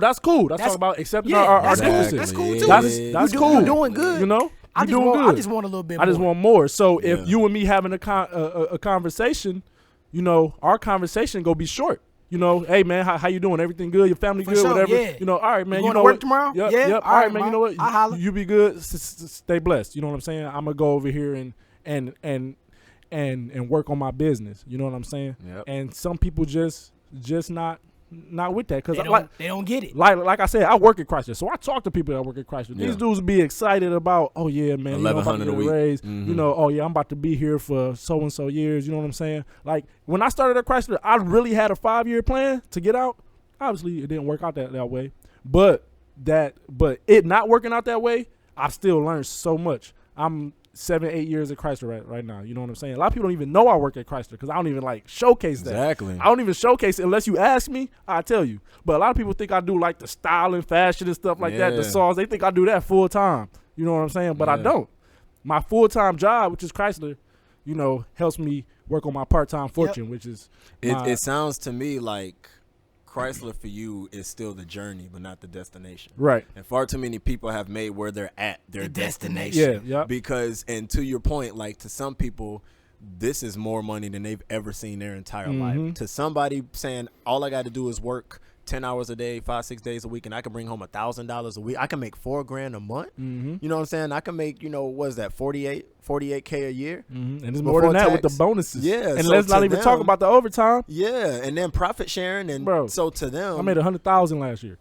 that's cool. That's talking about accepting our differences. That's cool too. That's cool. You're doing good. I just want a little bit. I just want more. So if you and me having a conversation, our conversation go be short. Hey man, how you doing? Everything good? Your family good? Sure, whatever. Yeah. All right, man. You know work tomorrow? Yep. Yeah. Yep. All right, man. Bro. You know what? I holler. You be good. Stay blessed. You know what I'm saying? I'm gonna go over here and work on my business. You know what I'm saying? Yep. And some people just not with that because they don't get it. Like I said, I work at Chrysler, so I talk to people that work at Chrysler. Yeah. These dudes be excited about, oh yeah, man, $1,100 a week. Raise. Mm-hmm. Oh yeah, I'm about to be here for so and so years. You know what I'm saying? Like when I started at Chrysler, I really had a 5-year plan to get out. Obviously, it didn't work out that way, but it not working out that way, I still learned so much. I'm 7-8 years at Chrysler right now. You know what I'm saying? A lot of people don't even know I work at Chrysler because I don't even like showcase that. Exactly. I don't even showcase it unless you ask me. I tell you. But a lot of people think I do like the style and fashion and stuff like that. The songs, they think I do that full time. You know what I'm saying? But I don't. My full time job, which is Chrysler, helps me work on my part time fortune, which is. It sounds to me like Chrysler for you is still the journey, but not the destination. Right. And far too many people have made where they're at their destination. Yeah. Because, and to your point, like to some people, this is more money than they've ever seen their entire life. To somebody saying, all I got to do is work 10 hours a day, 5-6 days a week, and I can bring home $1,000 a week. I can make $4,000 a month. You know what I'm saying? I can make, what is that, 48K a year? And it's more than that with the bonuses. Yeah. And let's not even talk about the overtime. Yeah. And then profit sharing. And so to them, I made $100,000 last year.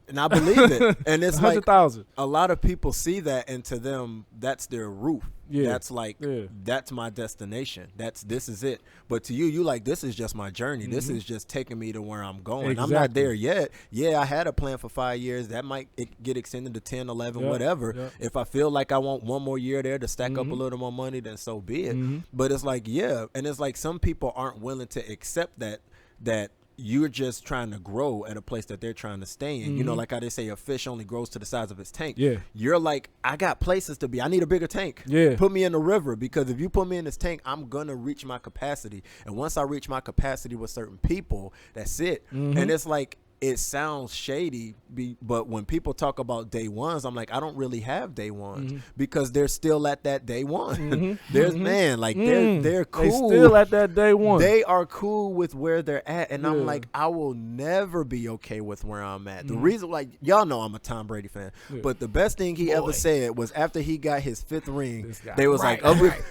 And I believe it. And it's like 100,000. A lot of people see that, and to them, that's their roof. Yeah. That's like, that's my destination. This is it. But to you like, this is just my journey. This is just taking me to where I'm going. Exactly. I'm not there yet. Yeah, I had a plan for 5 years. That might get extended to 10, 11, whatever. Yep. If I feel like I want one more year there to stack up a little more money, then so be it. But it's like, and it's like some people aren't willing to accept that you're just trying to grow at a place that they're trying to stay in. Like how they say a fish only grows to the size of its tank. Yeah. You're like, I got places to be. I need a bigger tank. Yeah. Put me in the river, because if you put me in this tank, I'm going to reach my capacity. And once I reach my capacity with certain people, that's it. And it's like, it sounds shady, but when people talk about day ones, I'm like, I don't really have day ones because they're still at that day one. There's they're cool. They still at that day one. They are cool with where they're at, and I'm like, I will never be okay with where I'm at. The reason, like, y'all know I'm a Tom Brady fan, but the best thing he ever said was after he got his 5th ring, they was like,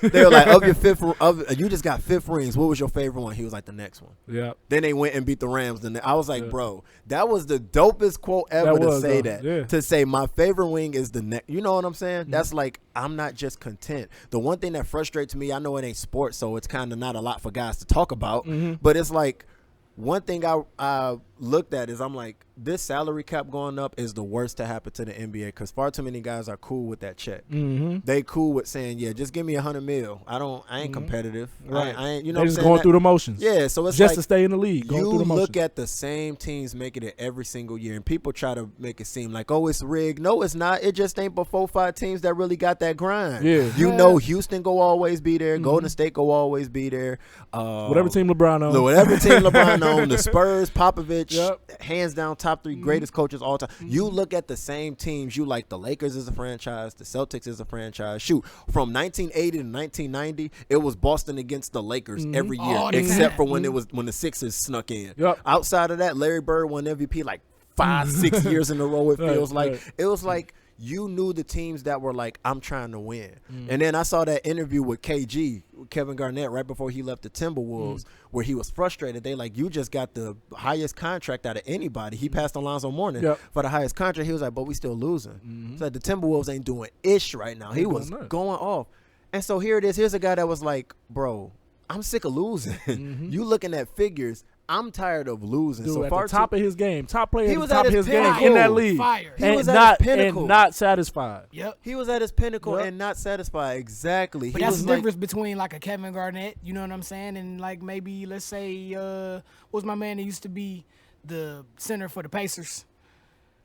they were like, of your 5th, you just got 5 rings. What was your favorite one? He was like, the next one. Yeah. Then they went and beat the Rams. And I was like, bro, that was the dopest quote ever to say that. Yeah. To say my favorite wing is the next. You know what I'm saying? That's like, I'm not just content. The one thing that frustrates me, I know it ain't sports, so it's kind of not a lot for guys to talk about, but it's like, one thing I looked at is I'm like, this salary cap going up is the worst to happen to the NBA because far too many guys are cool with that check. They cool with saying, yeah, just give me $100 million. I ain't competitive. Right. I ain't, you know, they what just I'm saying? going through the motions. Yeah, so it's just like, to stay in the league. Going through the motions. Look at the same teams making it every single year, and people try to make it seem like, oh, it's rigged. No, it's not. It just ain't but 4-5 teams that really got that grind. Yeah. You know, Houston go always be there. Golden State go always be there. Whatever team LeBron on. Whatever team LeBron on. The Spurs, Popovich. Popovich, hands down top 3 greatest coaches all time. You look at the same teams. You like the Lakers as a franchise, the Celtics as a franchise. Shoot, from 1980 to 1990, it was Boston against the Lakers every year, except for when the Sixers snuck in. Outside of that, Larry Bird won MVP like 5-6 years in a row. It feels like it was like. You knew the teams that were like, I'm trying to win. And then I saw that interview with KG, Kevin Garnett, right before he left the Timberwolves, where he was frustrated. They like, you just got the highest contract out of anybody. He passed Alonzo Mourning for the highest contract. He was like, but we still losing. So the Timberwolves ain't doing ish right now. He was going off. And so here it is. Here's a guy that was like, bro, I'm sick of losing. You looking at figures. I'm tired of losing. Dude, so at far the top of his game, top player he at was the top at of his game pinnacle. in that league. Fire. He was at his pinnacle. And not satisfied. Yep. He was at his pinnacle and not satisfied. Exactly. But that's the difference between like a Kevin Garnett, you know what I'm saying, and like maybe let's say what's my man that used to be the center for the Pacers?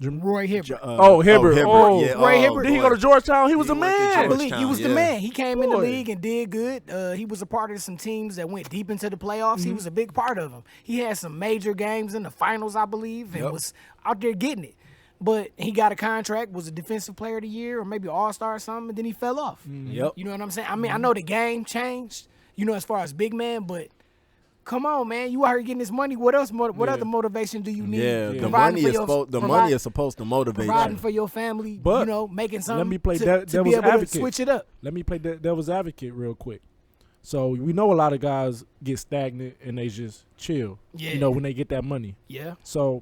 Roy Hibbert. Hibbert. Yeah. Roy Hibbert. Did he go to Georgetown? He was a went to man. I believe he was the man. He came in the Boy. league and did good. He was a part of some teams that went deep into the playoffs. He was a big part of them. He had some major games in the finals, I believe, and was out there getting it. But he got a contract, was a defensive player of the year or maybe all-star or something, and then he fell off. Yep. You know what I'm saying? I mean, I know the game changed, you know, as far as big man, but come on, man. You out here getting this money. What else? What other motivation do you need? Yeah, the Providing money is supposed to motivate providing you. for your family, But you know, making something let me play to devil's be able advocate. to switch it up. Let me play devil's advocate real quick. So we know a lot of guys get stagnant and they just chill. Yeah. You know, when they get that money. Yeah. So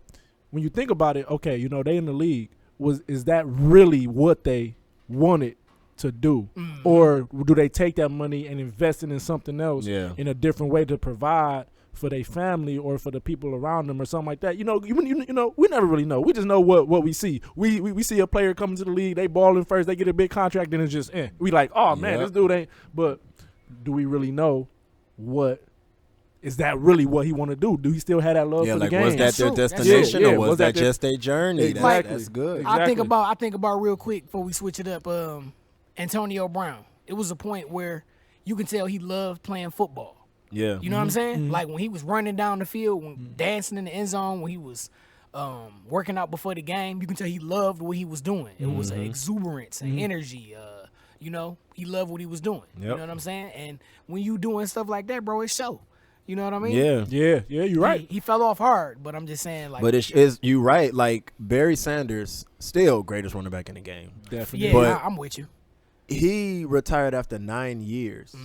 when you think about it, okay, you know, they in the league. Is that really what they wanted to do? Or do they take that money and invest it in something else in a different way to provide for their family or for the people around them or something like that? You know, you know, we never really know. We just know what we see. We see a player coming to the league, they balling first, they get a big contract, then it's just we like, oh man, this dude ain't. But do we really know what? Is that really what he want to do? Do he still have that love for the game? Was that their destination or was that just their journey? Exactly. That's good. Exactly. I think about real quick before we switch it up. Antonio Brown. It was a point where you can tell he loved playing football. Yeah. You know what I'm saying? Like when he was running down the field, when dancing in the end zone, when he was working out before the game, you can tell he loved what he was doing. It was an exuberance and energy. You know, he loved what he was doing. You know what I'm saying? And when you doing stuff like that, bro, it show. You know what I mean? Yeah, you're right. He fell off hard, but I'm just saying, like. But it's you right. Like Barry Sanders, still greatest running back in the game. Definitely. Yeah, But I'm with you. he retired after 9 years.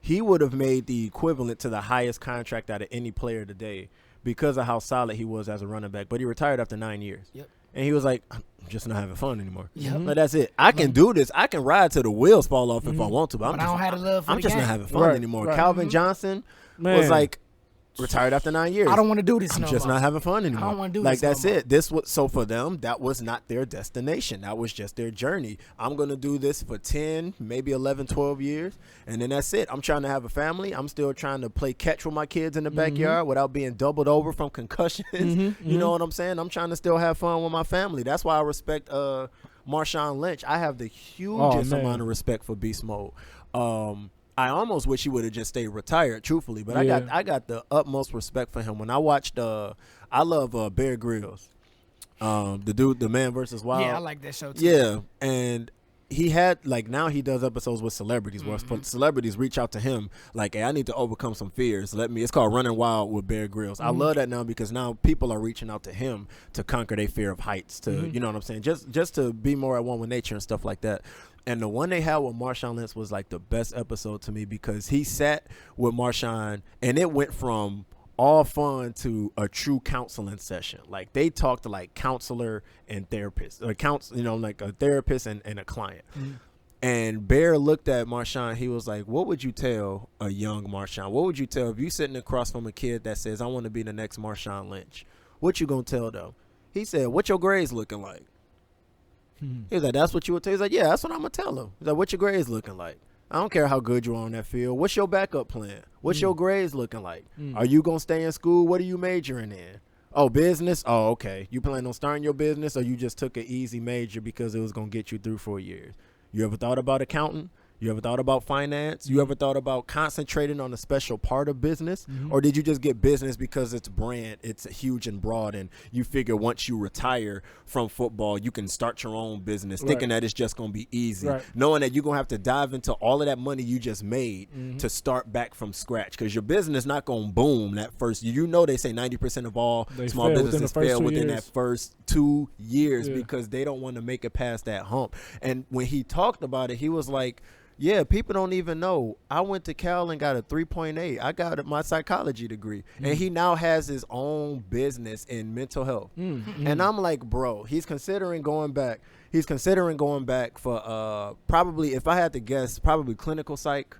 He would have made the equivalent to the highest contract out of any player today because of how solid he was as a running back. But he retired after 9 years. Yep. And he was like, I'm just not having fun anymore. Yep. But that's it. I can do this. I can ride till the wheels fall off if I want to. But I don't have the love for I'm the just game. not having fun Right, anymore. right. Calvin Johnson Man. was like retired after 9 years. I don't want to do this I'm no just more. not having fun anymore. I don't want to do like this no that's more. it. This was so for them. That was not their destination. That was just their journey. I'm gonna do this for 10, maybe 11, 12 years, and then that's it. I'm trying to have a family. I'm still trying to play catch with my kids in the backyard without being doubled over from concussions. You know what I'm saying? I'm trying to still have fun with my family. That's why I respect Marshawn Lynch. I have the hugest amount of respect for Beast Mode. I almost wish he would have just stayed retired, truthfully. But I got the utmost respect for him. When I watched, I love Bear Grylls, the Man versus Wild. Yeah, I like that show too. Yeah, and he had now he does episodes with celebrities where celebrities reach out to him like, hey, I need to overcome some fears. It's called Running Wild with Bear Grylls. I love that now because now people are reaching out to him to conquer their fear of heights. To you know what I'm saying? Just to be more at one with nature and stuff like that. And the one they had with Marshawn Lynch was like the best episode to me because he sat with Marshawn and it went from all fun to a true counseling session. Like they talked to like counselor and therapist, like a therapist and a client. And Bear looked at Marshawn. He was like, what would you tell a young Marshawn? What would you tell if you sitting across from a kid that says, I want to be the next Marshawn Lynch? What you going to tell them? He said, what your grades looking like? He was like, that's what you would tell? He's like, yeah, that's what I'm going to tell him. He's like, what your grades looking like? I don't care how good you are on that field. What's your backup plan? What's your grades looking like? Are you going to stay in school? What are you majoring in? Oh, business? Oh, okay. You plan on starting your business or you just took an easy major because it was going to get you through 4 years? You ever thought about accounting? You ever thought about finance? You ever thought about concentrating on a special part of business? Or did you just get business because it's brand, it's huge and broad, and you figure once you retire from football, you can start your own business, thinking that it's just going to be easy, knowing that you're going to have to dive into all of that money you just made to start back from scratch, because your business not going to boom that first year. You know, they say 90% of all small businesses fail within that first 2 years because they don't want to make it past that hump. And when he talked about it, he was like, yeah, people don't even know. I went to Cal and got a 3.8. I got my psychology degree. And he now has his own business in mental health. And I'm like, bro, he's considering going back. He's considering going back for probably, if I had to guess, probably clinical psych.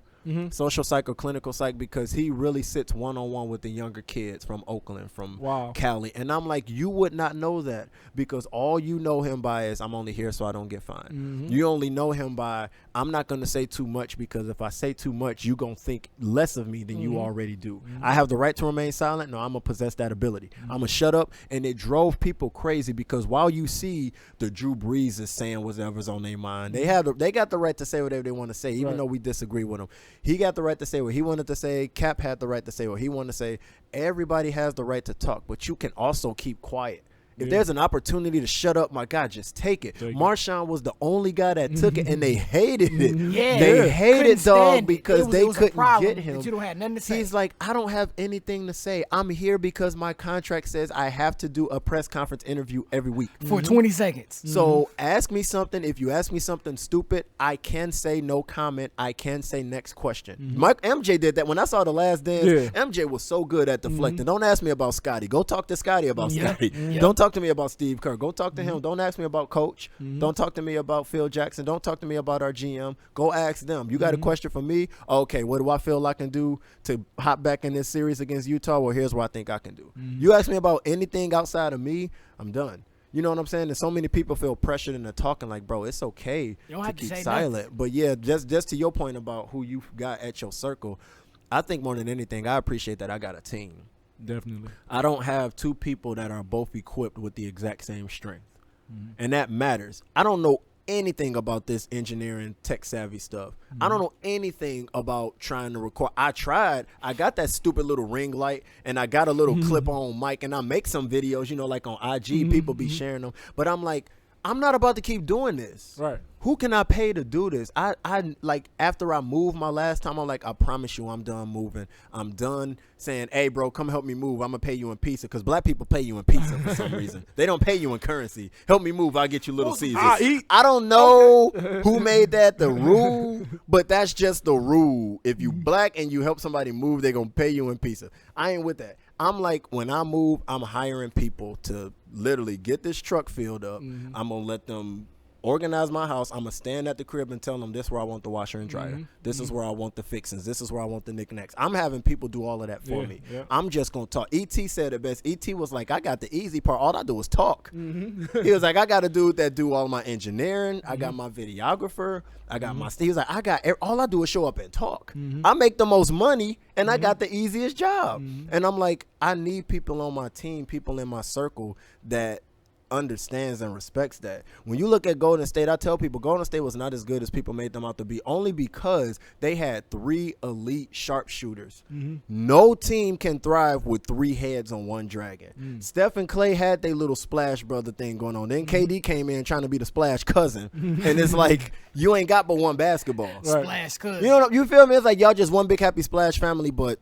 Social psych or clinical psych, because he really sits one-on-one with the younger kids from Oakland, from Cali. And I'm like, you would not know that, because all you know him by is, I'm only here so I don't get fined. You only know him by, I'm not going to say too much, because if I say too much, you're going to think less of me than you already do. I have the right to remain silent. No, I'm going to possess that ability. I'm going to shut up. And it drove people crazy, because while you see the Drew Brees is saying whatever's on their mind, they got the right to say whatever they want to say, even though we disagree with them. He got the right to say what he wanted to say. Cap had the right to say what he wanted to say. Everybody has the right to talk, but you can also keep quiet. If there's an opportunity to shut up, my God, just take it. Marshawn was the only guy that took it, and they hated it. They hated dog because they couldn't get him. You don't have nothing to say. He's like, I don't have anything to say. I'm here because my contract says I have to do a press conference interview every week. For 20 seconds. So ask me something. If you ask me something stupid, I can say no comment. I can say next question. MJ did that. When I saw The Last Dance, MJ was so good at deflecting. Don't ask me about Scotty. Go talk to Scotty about Scotty. Don't talk to me about Steve Kerr. Go talk to him. Don't ask me about Coach. Don't talk to me about Phil Jackson. Don't talk to me about our GM. Go ask them. You got a question for me? Okay, what do I feel I can do to hop back in this series against Utah? Well, here's what I think I can do. You ask me about anything outside of me, I'm done. You know what I'm saying? And so many people feel pressured into talking like, bro, it's okay to keep silent. Nothing. But yeah, just to your point about who you got at your circle, I think more than anything, I appreciate that I got a team. Definitely. I don't have two people that are both equipped with the exact same strength. And that matters. I don't know anything about this engineering, tech savvy stuff. I don't know anything about trying to record. I tried. I got that stupid little ring light, and I got a little clip on mic, and I make some videos, you know, like on IG, people be sharing them. But I'm like, I'm not about to keep doing this. Right. Who can I pay to do this? I like, after I moved my last time, I'm like, I promise you I'm done moving. I'm done saying, hey, bro, come help me move. I'm going to pay you in pizza, because black people pay you in pizza for some reason. They don't pay you in currency. Help me move. I'll get you Little Caesars. I don't know who made that the rule, but that's just the rule. If you black and you help somebody move, they're going to pay you in pizza. I ain't with that. I'm like, when I move, I'm hiring people to literally get this truck filled up. I'm going to let them organize my house. I'm going to stand at the crib and tell them, this is where I want the washer and dryer. This is where I want the fixings. This is where I want the knickknacks. I'm having people do all of that for me. I'm just going to talk. E.T. said it best. E.T. was like, I got the easy part. All I do is talk. He was like, I got a dude that do all my engineering. I got my videographer. I got my, he was like, all I do is show up and talk. I make the most money, and I got the easiest job. And I'm like, I need people on my team, people in my circle that understands and respects that. When you look at Golden State, I tell people Golden State was not as good as people made them out to be, only because they had 3 elite sharpshooters. No team can thrive with 3 heads on 1 dragon. Steph and Clay had their little splash brother thing going on. Then KD came in trying to be the splash cousin, and it's like, you ain't got but 1 basketball. Splash cousin. You feel me? It's like y'all just one big happy splash family, but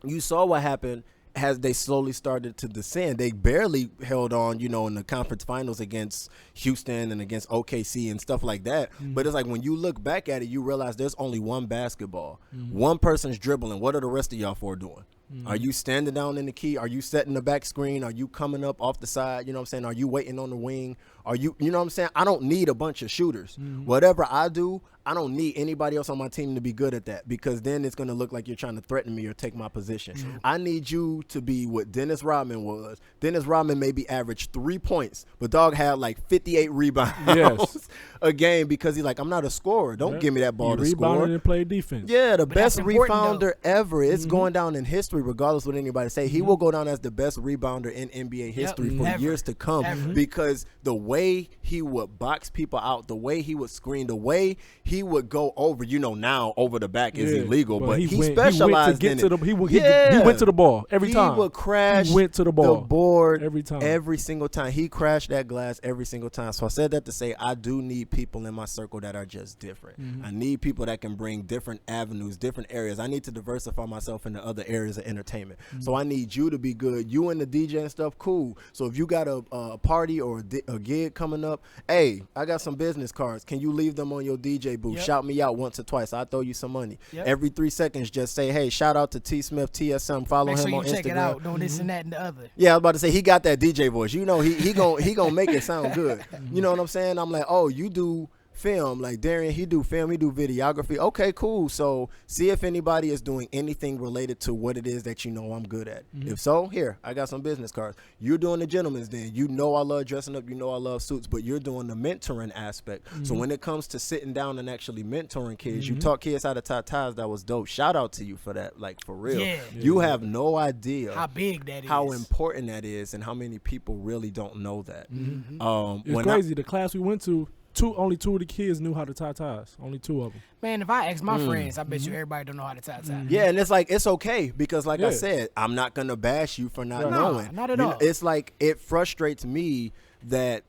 you saw what happened as they slowly started to descend. They barely held on, in the conference finals against Houston and against OKC and stuff like that. But it's like, when you look back at it, you realize there's only 1 basketball. One person's dribbling. What are the rest of y'all 4 doing? Are you standing down in the key? Are you setting the back screen? Are you coming up off the side? You know what I'm saying? Are you waiting on the wing? Are you know what I'm saying? I don't need a bunch of shooters. Whatever I do, I don't need anybody else on my team to be good at that, because then it's going to look like you're trying to threaten me or take my position. I need you to be what Dennis Rodman was. Dennis Rodman maybe averaged 3 points, but dog had like 58 rebounds a game, because he's like, I'm not a scorer. Don't give me that ball to score. Rebounded and play defense. Yeah, the best rebounder ever. It's going down in history, regardless of what anybody say. He will go down as the best rebounder in NBA history for years to come, because the way he would box people out, the way he would screen, the way he he would go over, now over the back is illegal, but he went specialized in it. He went to the ball every time. He would crash the board every time. Every single time. He crashed that glass every single time. So I said that to say I do need people in my circle that are just different. I need people that can bring different avenues, different areas. I need to diversify myself into other areas of entertainment. So I need you to be good. You and the DJ and stuff, cool. So if you got a party or a gig coming up, hey, I got some business cards. Can you leave them on your DJ booth? Yep. Shout me out once or twice. I'll throw you some money. Yep. Every 3 seconds, just say, hey, shout out to T Smith TSM. Follow him on Instagram. Check it out. Doing this and that and the other. Yeah, I was about to say he got that DJ voice. He gonna make it sound good. You know what I'm saying? I'm like, oh, you do film, like Darian, he do film, he do videography. Okay, cool. So see if anybody is doing anything related to what it is that I'm good at. If so, here, I got some business cards. You're doing the gentleman's then. I love dressing up, I love suits, but you're doing the mentoring aspect. So when it comes to sitting down and actually mentoring kids, you taught kids how to tie ties. That was dope. Shout out to you for that, like for real. Yeah. You have no idea how big that is, how important that is, and how many people really don't know that. It's crazy. The class we went to, only 2 of the kids knew how to tie ties. Only 2 of them. Man, if I ask my friends, I bet you everybody don't know how to tie ties. Yeah, and it's like, it's okay because like I said, I'm not going to bash you for not knowing. Not at all. It's like, it frustrates me that,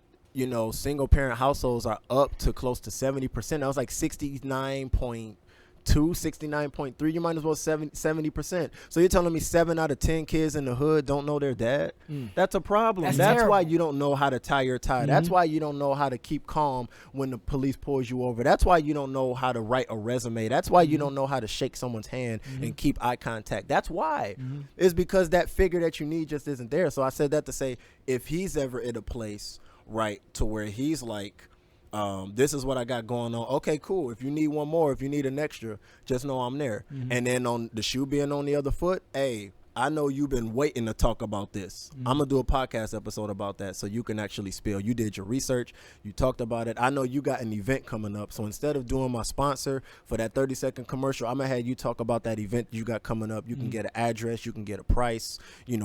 single parent households are up to close to 70%. I was like 69.2, 69.3. You might as well 70%. So you're telling me 7 out of 10 kids in the hood don't know their dad? That's a problem. That's why you don't know how to tie your tie. That's why you don't know how to keep calm when the police pulls you over. That's why you don't know how to write a resume. That's why you don't know how to shake someone's hand and keep eye contact. That's why. It's because that figure that you need just isn't there. So I said that to say, if he's ever in a place, right, to where he's like, this is what I got going on. Okay, cool. If you need one more, if you need an extra, just know I'm there. And then on the shoe being on the other foot, hey, I know you've been waiting to talk about this. I'm going to do a podcast episode about that so you can actually spill. You did your research. You talked about it. I know you got an event coming up. So instead of doing my sponsor for that 30-second commercial, I'm going to have you talk about that event you got coming up. You can get an address. You can get a price,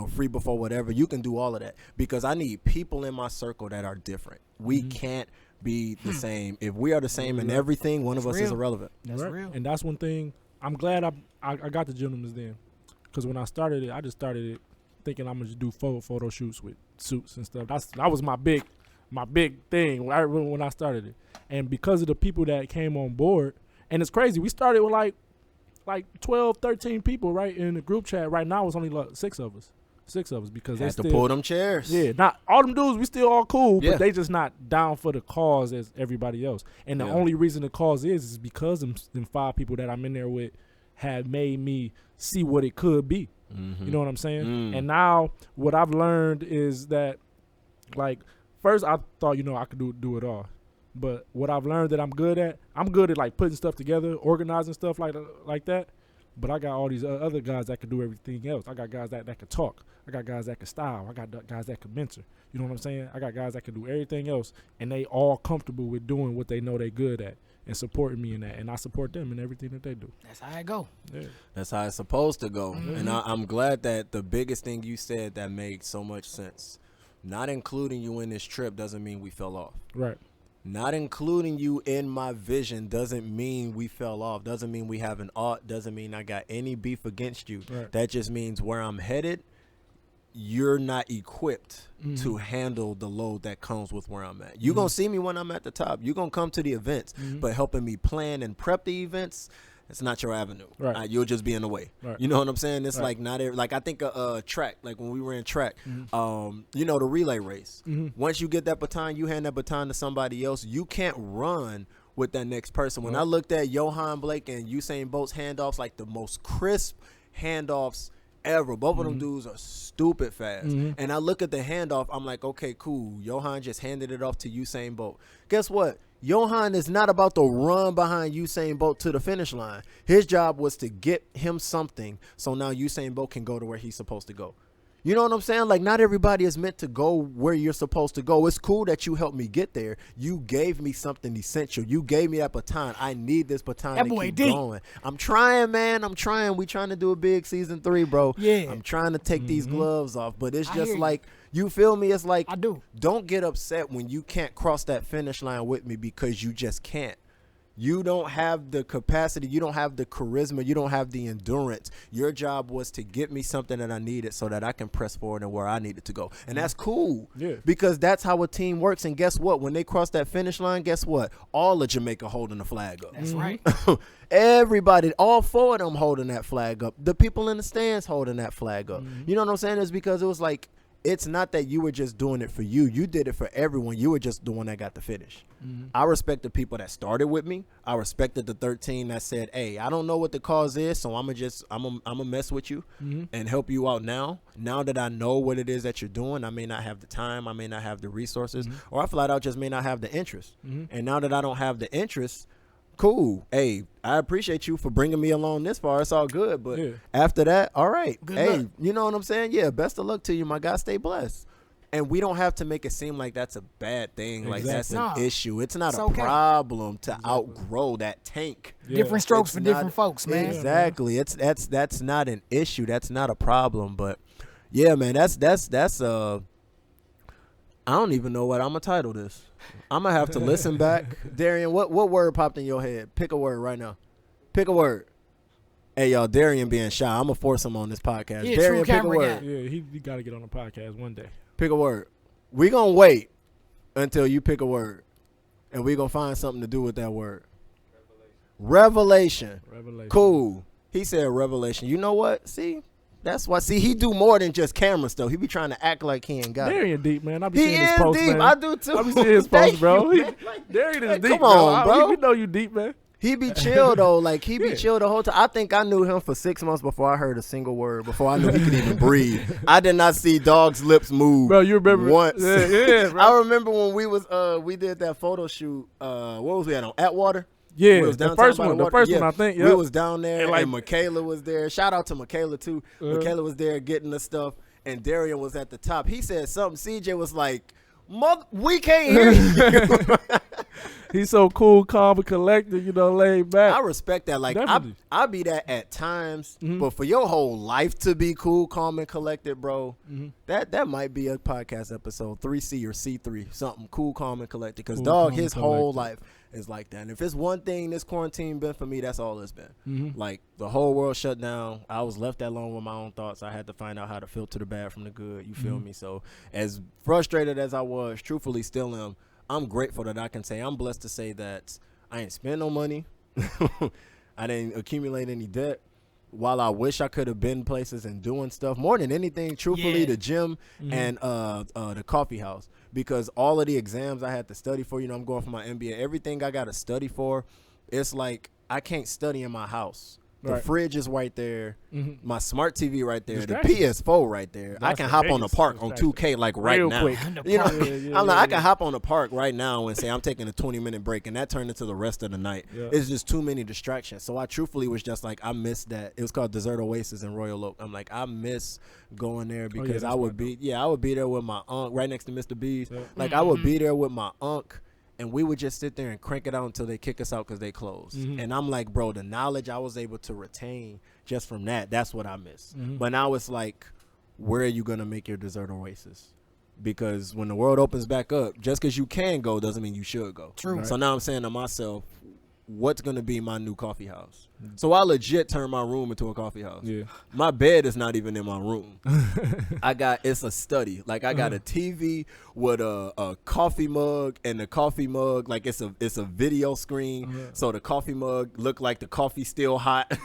free before whatever. You can do all of that because I need people in my circle that are different. We can't be the same. If we are the same in everything, one of us is irrelevant. That's real. And that's one thing. I'm glad I got the gentleman's then. Because when I started it, I just started it thinking I'm going to do photo shoots with suits and stuff. That was my big thing when I started it. And because of the people that came on board, and it's crazy, we started with like 12, 13 people, right, in the group chat. Right now it's only like 6 of us. 6 of us because they still pull them chairs. Yeah, not all them dudes. We still all cool, but they just not down for the cause as everybody else. And the only reason the cause is because them 5 people that I'm in there with have made me see what it could be. You know what I'm saying? And now what I've learned is that, like, first I thought I could do it all, but what I've learned that I'm good at like putting stuff together, organizing stuff like that. But I got all these other guys that can do everything else. I got guys that can talk. I got guys that can style. I got guys that can mentor. You know what I'm saying? I got guys that can do everything else, and they all comfortable with doing what they know they good at and supporting me in that. And I support them in everything that they do. That's how it go. Yeah. That's how it's supposed to go. And I'm glad that the biggest thing you said that made so much sense, not including you in this trip doesn't mean we fell off. Right. Not including you in my vision doesn't mean we fell off. Doesn't mean we have an ought. Doesn't mean I got any beef against you. Right. That just means where I'm headed, you're not equipped to handle the load that comes with where I'm at. You're going to see me when I'm at the top. You're going to come to the events, but helping me plan and prep the events, it's not your avenue. Right. You'll just be in the way. Right. You know what I'm saying? It's right. like not every, like I think track, like when we were in track, the relay race. Once you get that baton, you hand that baton to somebody else. You can't run with that next person. When I looked at Johan Blake and Usain Bolt's handoffs, like the most crisp handoffs ever. Both of them dudes are stupid fast. And I look at the handoff, I'm like, okay, cool. Johan just handed it off to Usain Bolt. Guess what? Johan is not about to run behind Usain Bolt to the finish line. His job was to get him something so now Usain Bolt can go to where he's supposed to go. You know what I'm saying? Like, not everybody is meant to go where you're supposed to go. It's cool that you helped me get there. You gave me something essential. You gave me that baton. I need this baton to keep going. I'm trying, man. I'm trying. We trying to do a big season 3, bro. Yeah. I'm trying to take these gloves off, but it's just like, you feel me? It's like, I do. Don't get upset when you can't cross that finish line with me because you just can't. You don't have the capacity. You don't have the charisma. You don't have the endurance. Your job was to get me something that I needed so that I can press forward and where I needed to go. And that's cool. Yeah. Because that's how a team works. And guess what? When they cross that finish line, guess what? All of Jamaica holding the flag up. That's right. Everybody, all 4 of them holding that flag up. The people in the stands holding that flag up. You know what I'm saying? It's because it was like, it's not that you were just doing it for you. You did it for everyone. You were just the one that got the finish. I respect the people that started with me. I respected the 13 that said, hey, I don't know what the cause is, so I'm gonna mess with you and help you out now. Now that I know what it is that you're doing, I may not have the time, I may not have the resources, or I flat out just may not have the interest. And now that I don't have the interest, cool. Hey, I appreciate you for bringing me along this far. It's all good. But after that, all right. Good luck. You know what I'm saying? Yeah, best of luck to you, my guy. Stay blessed. And we don't have to make it seem like that's a bad thing, like that's an issue. It's not a problem to outgrow that tank. Different strokes for different folks, man. Exactly. That's not an issue. That's not a problem. But yeah, man, that's I don't even know what I'm gonna title this. I'm gonna have to listen back. Darian, what word popped in your head? Pick a word right now. Pick a word. Hey, y'all, Darian being shy. I'm gonna force him on this podcast. Yeah, Darian, true pick a camera word. guy. Yeah, he got to get on the podcast one day. Pick a word. We gonna wait until you pick a word, and we gonna find something to do with that word. Revelation. Cool. He said revelation. You know what? See, that's why. See, he do more than just camera stuff. He be trying to act like he ain't got it. Darian deep, man. I be He seeing his is posts, deep. man. I do too. I be seeing his posts, bro. Darian is deep. Come on, bro. We know you deep, man. He be chill though, like he be chill the whole time. I think I knew him for 6 months before I heard a single word, before I knew he could even breathe. I did not see Dog's lips move, Bro, you remember once. Yeah, bro. I remember when we did that photo shoot. What was we at on Atwater? Yeah, We was the downtown first by one, water. the first Yeah, one, I think. we Yeah, was down there, And, like- and Michaela was there. Shout out to Michaela too. Michaela was there getting the stuff, and Darian was at the top. He said something. CJ was like, we can't hear you. He's so cool, calm, and collected. You know, laid back. I respect that. Like Definitely. I be that at times, but for your whole life to be cool, calm, and collected, bro, that might be a podcast episode 3C or C3, something cool, calm, and collected. Because Cool, dog, calm, his and whole collected. life is like that. And if it's one thing this quarantine been for me, that's all it's been. Like the whole world shut down. I was left alone with my own thoughts. I had to find out how to filter the bad from the good. You feel me? So as frustrated as I was, truthfully still am, I'm grateful that I can say I'm blessed to say that I ain't spend no money. I didn't accumulate any debt. While I wish I could have been places and doing stuff, more than anything, truthfully, the gym and the coffee house. Because all of the exams I had to study for, you know, I'm going for my MBA. Everything I got to study for, it's like I can't study in my house. The Right. fridge is right there. My smart TV right there. The Distraction. PS4 right there. I That's can the hop on the biggest park on distraction. 2K like right Real now. quick. You know, Yeah, I'm like, yeah, I can hop on the park right now and say I'm taking a 20-minute break, and that turned into the rest of the night. Yeah. It's just too many distractions. So I truthfully was just like, I missed that. It was called Desert Oasis in Royal Oak. I'm like, I miss going there because I that's would right, I would be there with my uncle right next to Mr. B's. Yeah. Like I would be there with my uncle. And we would just sit there and crank it out until they kick us out because they closed. And I'm like, bro, the knowledge I was able to retain just from that's what I miss. But now it's like, where are you going to make your desert oasis? Because when the world opens back up, just because you can go doesn't mean you should go. True. So now I'm saying to myself, what's going to be my new coffee house? So I legit turned my room into a coffee house. Yeah. My bed is not even in my room. It's a study. Like I got a TV with a coffee mug, and the coffee mug, like it's a video screen. So the coffee mug look like the coffee's still hot.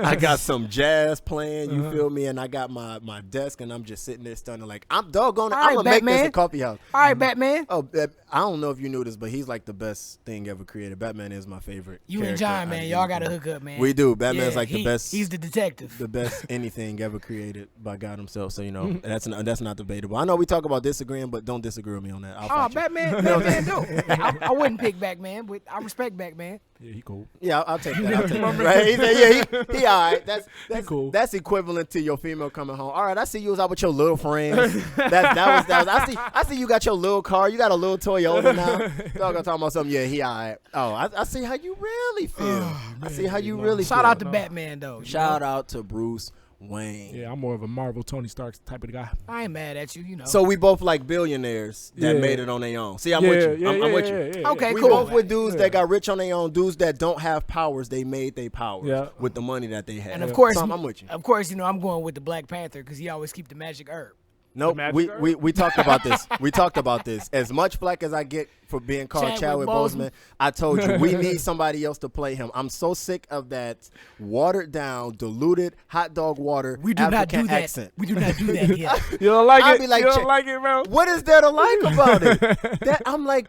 I got some jazz playing, you feel me? And I got my desk, and I'm just sitting there stunning like, I'm doggone it. All I'm right, gonna make this Batman. a coffee house. All right, Batman. Oh, I don't know if you knew this, but he's like the best thing ever created. Batman is my favorite. You and character John, out man, of y'all got to anything. hook up, man. We do. Batman's Yeah, like the best. He's the detective. The best anything ever created by God himself. So, you know, that's not debatable. I know we talk about disagreeing, but don't disagree with me on that. I'll Oh, fight you. Batman, do. I wouldn't pick Batman, but I respect Batman. Yeah, he cool. Yeah, I'll take that. I'll take that. Right? He said, he all right. That's cool. That's equivalent to your female coming home. All right, I see you was out with your little friends. that was. I see you got your little car. You got a little Toyota now. Dog, I'm talking about something. Yeah, he all right. Oh, I see how you really feel. I see how you really feel. Shout out to Batman, though. Shout out to Bruce Wayne. Yeah, I'm more of a Marvel Tony Stark type of guy. I ain't mad at you, you know. So we both like billionaires that made it on their own. See, I'm with you. I'm with you. Okay, we cool. both with dudes that got rich on their own. Dudes that don't have powers, they made their powers with the money that they had. And of course, so I'm with you. Of course, you know I'm going with the Black Panther because he always keep the magic herb. Nope, we talked about this. We talked about this. As much flack as I get for being called Chadwick Boseman, I told you we need somebody else to play him. I'm so sick of that watered down, diluted hot dog water we do African not do accent. That. We do not do that yet. You don't like I'll it? be like, you don't like it, bro? What is there to like about it? That I'm like,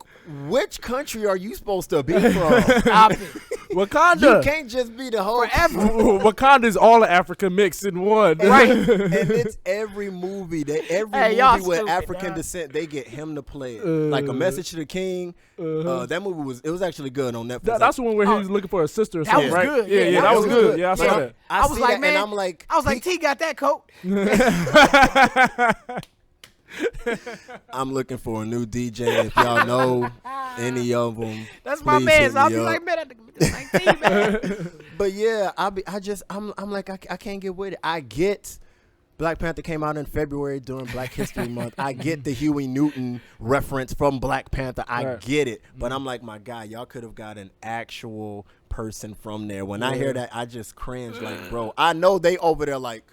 which country are you supposed to be from? Stop it. Wakanda. You can't just be the whole Forever. Wakanda is all of Africa mixed in one. Right. And it's every movie y'all with stupid, African dog. descent, they get him to play it. Like A Message to the King. That movie was actually good on Netflix. That's the one where he was looking for a sister or That something, was right? good. Yeah, that was good. Yeah, I saw that. I was see like, that, man, and I'm like, T got that coat. I'm looking for a new DJ. If y'all know any of them, That's my man. So I'll be like, man, that T, man. But yeah, I'm like, I can't get with it. I get Black Panther came out in February during Black History Month. I get the Huey Newton reference from Black Panther. I get it. But I'm like, my God, y'all could have got an actual person from there. When I hear that, I just cringe. Like, bro, I know they over there like,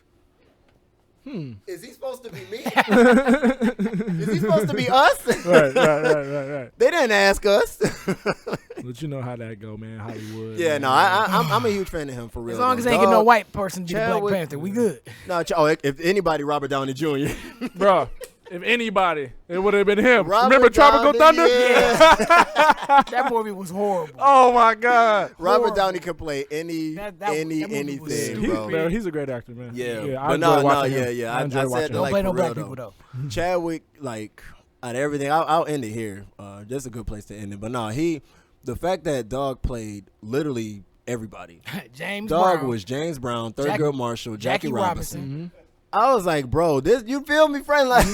is he supposed to be me? Is he supposed to be us? Right. They didn't ask us. But you know how that go, man. Hollywood. Yeah, man. no, I'm a huge fan of him for real. As long as though. they ain't get no white person to be the Chadwick- Black Panther, we good. No, if anybody, Robert Downey Jr. Bro, if anybody, it would have been him. Robert Remember Tropical Downey, Thunder? Yeah. That movie was horrible. Oh my God. Robert Downey can play anything, stupid. bro. Man, he's a great actor, man. Yeah, I but enjoy no, watching him. yeah. I I enjoy said watching that, him. Don't like, play no for black real, people, though. Chadwick, like, out of everything, I'll end it here. That's a good place to end it. But no, the fact that Dog played literally everybody. James Dog Brown. was James Brown, Third Girl Marshall, Jackie Robinson. Mm-hmm. I was like, bro, this, you feel me, friend? Like,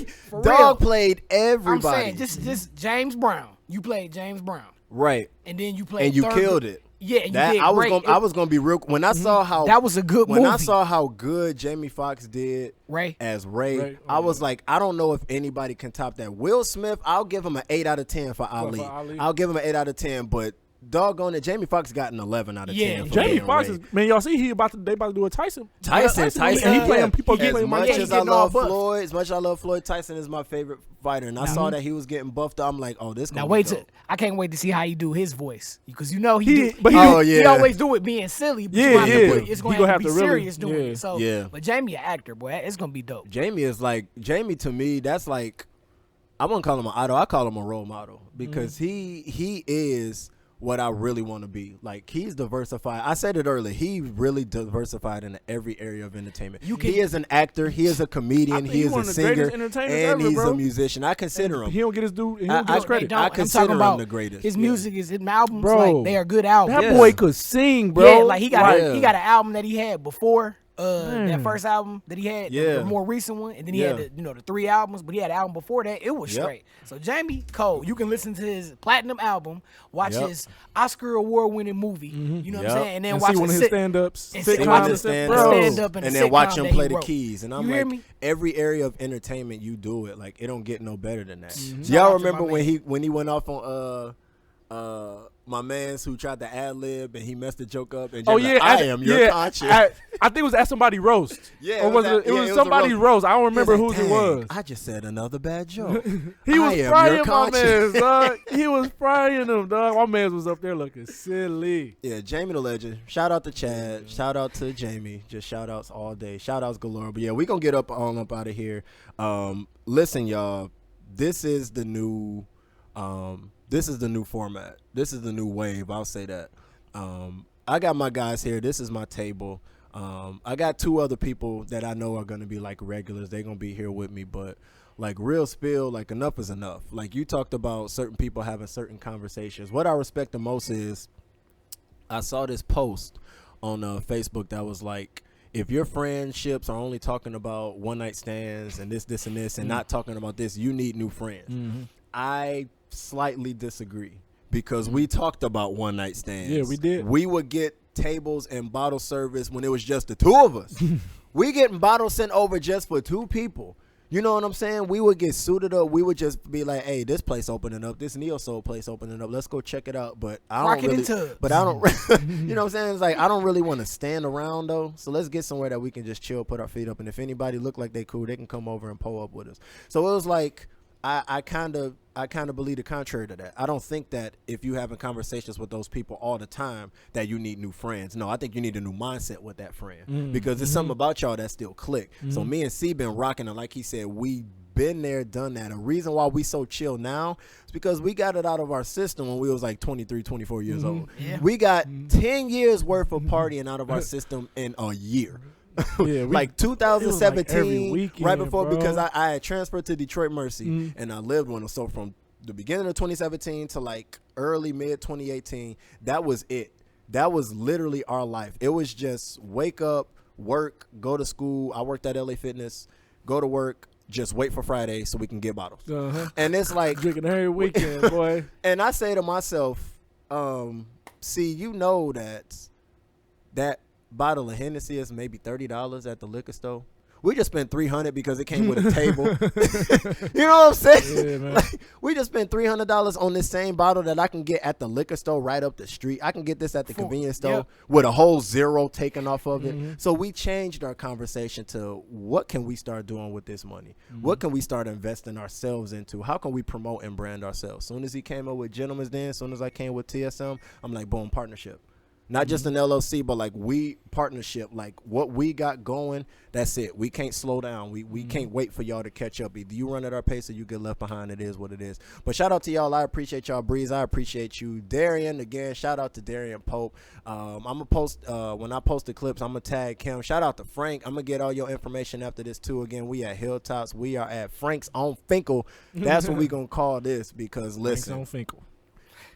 For Dog real. played everybody. I'm saying, just James Brown. You played James Brown. Right. And then you played And you Thurgood. killed it. Yeah, and you That did I was great. gonna I was gonna be real when I saw how That was a good when I movie. saw how good Jamie Foxx did Ray. as Ray, Ray. I was like, I don't know if anybody can top that. Will Smith, I'll give him an 8 out of 10 for Ali. Ali. I'll give him an 8 out of 10, but doggone it, Jamie Foxx got an 11 out of 10. For Jamie being Foxx Ray. is, man, y'all see they about to do a Tyson. Tyson. And he playing people. He As playing much Yeah, as he I getting all love buff. Floyd, as much as I love Floyd, Tyson is my favorite fighter, and I saw that he was getting buffed up. I'm like, oh, this. Now gonna wait be till dope. I can't wait to see how you do his voice because you know He he always do it being silly. But Yeah, it's He gonna have to to be really- serious doing yeah. it. So, Yeah. But Jamie, an actor, boy, it's gonna be dope. Jamie to me, that's like, I wouldn't call him an idol. I call him a role model because he is what I really want to be. Like, he's diversified. I said it earlier. He really diversified in every area of entertainment. He is an actor. He is a comedian. He is one a of the singer, greatest entertainers and ever, he's bro. a musician. I consider him. He don't get his due. He don't get his credit. They don't. I I'm consider talking him about the greatest. His Yeah. music is his albums. Bro. Like they are good albums. That Yeah. boy could sing, bro. Yeah, like he got Yeah. he got an album that he had before that first album that he had, Yeah. the more recent one, and then he had the 3 albums, but he had an album before that. It was Yep. straight. So Jamie Cole, you can listen to his platinum album, watch Yep. his Oscar award winning movie. You know what I'm Yep. saying, and then and watch see one of his stand-ups, and See watch when his the stand- bro. stand-up and and the then watch sitcom him that play he the wrote. keys. And I'm You hear like, me? every area of entertainment, you do it. Like, it don't get no better than that. Shout Y'all out to remember my when man. he went off on my man's who tried to ad lib and he messed the joke up and Oh Jamie yeah, like, I am your conscience. I think it was at somebody roast. Yeah, or it was was it? at- It yeah, was it was a somebody roast. roast. I don't remember He whose was it like, was. "Dang, I just said another bad joke. He was I am frying your my conscience." man, dog. He was frying him, dog. My man was up there looking silly. Yeah, Jamie the legend. Shout out to Chad. Shout out to Jamie. Just shout outs all day. Shout outs galore. But yeah, we gonna get up out of here. Listen, y'all. This is the new format. This is the new wave. I'll say that. I got my guys here. This is my table. I got 2 other people that I know are gonna be like regulars. They're gonna be here with me, but like real spill, like enough is enough. Like you talked about certain people having certain conversations. What I respect the most is I saw this post on Facebook that was like, if your friendships are only talking about one night stands and this and this and not talking about this, you need new friends. I slightly disagree because we talked about one night stands. Yeah, we did. We would get tables and bottle service when it was just the 2 of us. We getting bottles sent over just for 2 people. You know what I'm saying? We would get suited up. We would just be like, "Hey, this place opening up. This Neo Soul place opening up. Let's go check it out." But I don't really. But I don't. You know what I'm saying? It's like I don't really want to stand around though. So let's get somewhere that we can just chill, put our feet up, and if anybody look like they cool, they can come over and pull up with us. So it was like I kind of believe the contrary to that. I don't think that if you having conversations with those people all the time that you need new friends. No, I think you need a new mindset with that friend because there's something about y'all that still click. So me and C been rocking, and like he said, we been there, done that. A reason why we so chill now is because we got it out of our system when we was like 23, 24 years old. Yeah. We got 10 years worth of partying out of our system in a year. Yeah, like 2017, like weekend, right before, bro. Because I had transferred to Detroit Mercy and I lived with them. So from the beginning of 2017 to like early mid 2018, that was it. That was literally our life. It was just wake up, work, go to school. I worked at LA Fitness, go to work, just wait for Friday so we can get bottles. And it's like drinking every weekend, boy. And I say to myself, see, you know that bottle of Hennessy is maybe $30 at the liquor store. We just spent $300 because it came with a table. You know what I'm saying? Yeah, man. Like, we just spent $300 on this same bottle that I can get at the liquor store right up the street. I can get this at the convenience store with a whole zero taken off of it. So we changed our conversation to what can we start doing with this money? What can we start investing ourselves into? How can we promote and brand ourselves? Soon as he came up with Gentleman's Den, soon as I came with TSM, I'm like, boom, partnership. Not just an LLC, but like we partnership, like what we got going, that's it. We can't slow down. We can't wait for y'all to catch up. Either you run at our pace or you get left behind. It is what it is. But shout out to y'all. I appreciate y'all, Breeze. I appreciate you. Darian, again, shout out to Darian Pope. I'm going to post, when I post the clips, I'm going to tag him. Shout out to Frank. I'm going to get all your information after this too. Again, we at Hilltops. We are at Frank's on Finkel. That's what we going to call this because listen. Frank's on Finkel.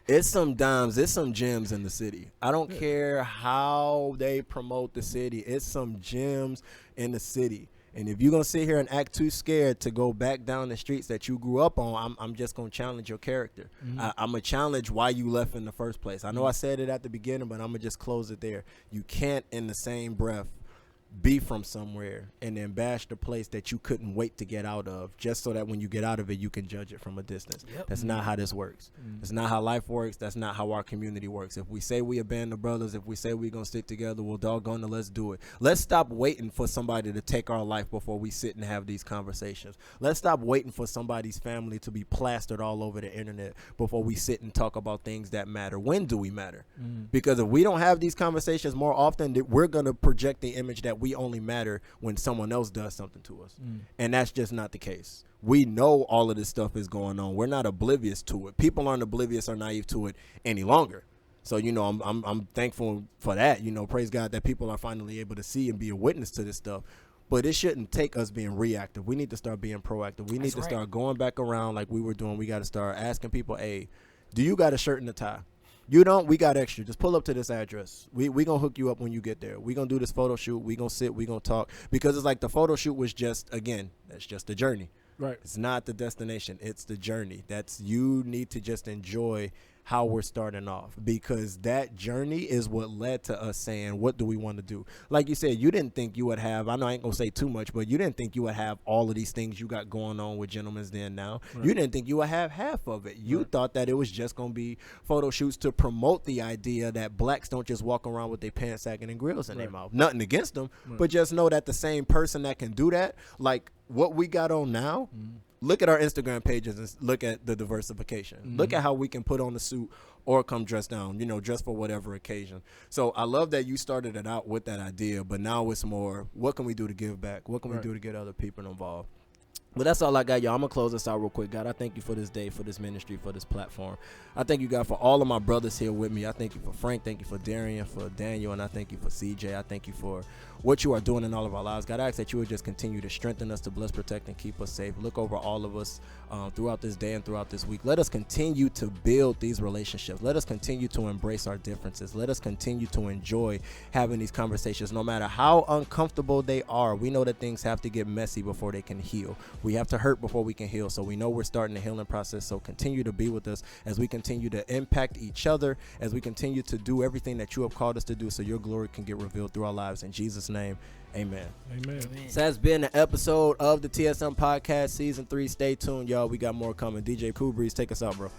It's some dimes, it's some gems in the city. I don't care how they promote the city. It's some gems in the city. And if you're going to sit here and act too scared to go back down the streets that you grew up on, I'm just going to challenge your character. I'm going to challenge why you left in the first place. I know I said it at the beginning, but I'm going to just close it there. You can't in the same breath be from somewhere and then bash the place that you couldn't wait to get out of just so that when you get out of it you can judge it from a distance. That's not how this works. That's not how life works. That's not how our community works. If we say we a band of brothers, if we say we're gonna stick together, well, doggone it, let's do it. Let's stop waiting for somebody to take our life before we sit and have these conversations. Let's stop waiting for somebody's family to be plastered all over the internet before we sit and talk about things that matter. When do we matter? Because if we don't have these conversations more often, we're gonna project the image that we only matter when someone else does something to us. And that's just not the case. We know all of this stuff is going on. We're not oblivious to it. People aren't oblivious or naive to it any longer. So, you know, I'm thankful for that. You know, praise God that people are finally able to see and be a witness to this stuff. But it shouldn't take us being reactive. We need to start being proactive. We need to start going back around like we were doing. We got to start asking people, hey, do you got a shirt and a tie? You don't, we got extra. Just pull up to this address. We going to hook you up when you get there. We going to do this photo shoot. We going to sit. We going to talk. Because it's like the photo shoot was just, again, that's just the journey. Right. It's not the destination. It's the journey. You need to just enjoy how we're starting off, because that journey is what led to us saying, what do we want to do? Like you said, you didn't think you would have, I know I ain't gonna say too much, but you didn't think you would have all of these things you got going on with Gentleman's Den now. Right. You didn't think you would have half of it. You thought that it was just gonna be photo shoots to promote the idea that blacks don't just walk around with their pants sagging and grills in their mouth. Nothing against them, but just know that the same person that can do that, like what we got on now, look at our Instagram pages and look at the diversification. Look at how we can put on a suit or come dressed down, you know, dress for whatever occasion. So I love that you started it out with that idea, but now it's more, what can we do to give back? What can we do to get other people involved? But that's all I got, y'all. I'm going to close this out real quick. God, I thank you for this day, for this ministry, for this platform. I thank you, God, for all of my brothers here with me. I thank you for Frank. Thank you for Darian, for Daniel, and I thank you for CJ. I thank you for what you are doing in all of our lives. God, I ask that you would just continue to strengthen us, to bless, protect, and keep us safe. Look over all of us throughout this day and throughout this week. Let us continue to build these relationships. Let us continue to embrace our differences. Let us continue to enjoy having these conversations, no matter how uncomfortable they are. We know that things have to get messy before they can heal. we have to hurt before we can heal. So we know we're starting the healing process. So continue to be with us as we continue to impact each other, as we continue to do everything that you have called us to do, so your glory can get revealed through our lives. In Jesus' name, amen. Amen. So that's been an episode of the TSM Podcast Season 3. Stay tuned, y'all. We got more coming. DJ Cool Breeze, take us out, bro.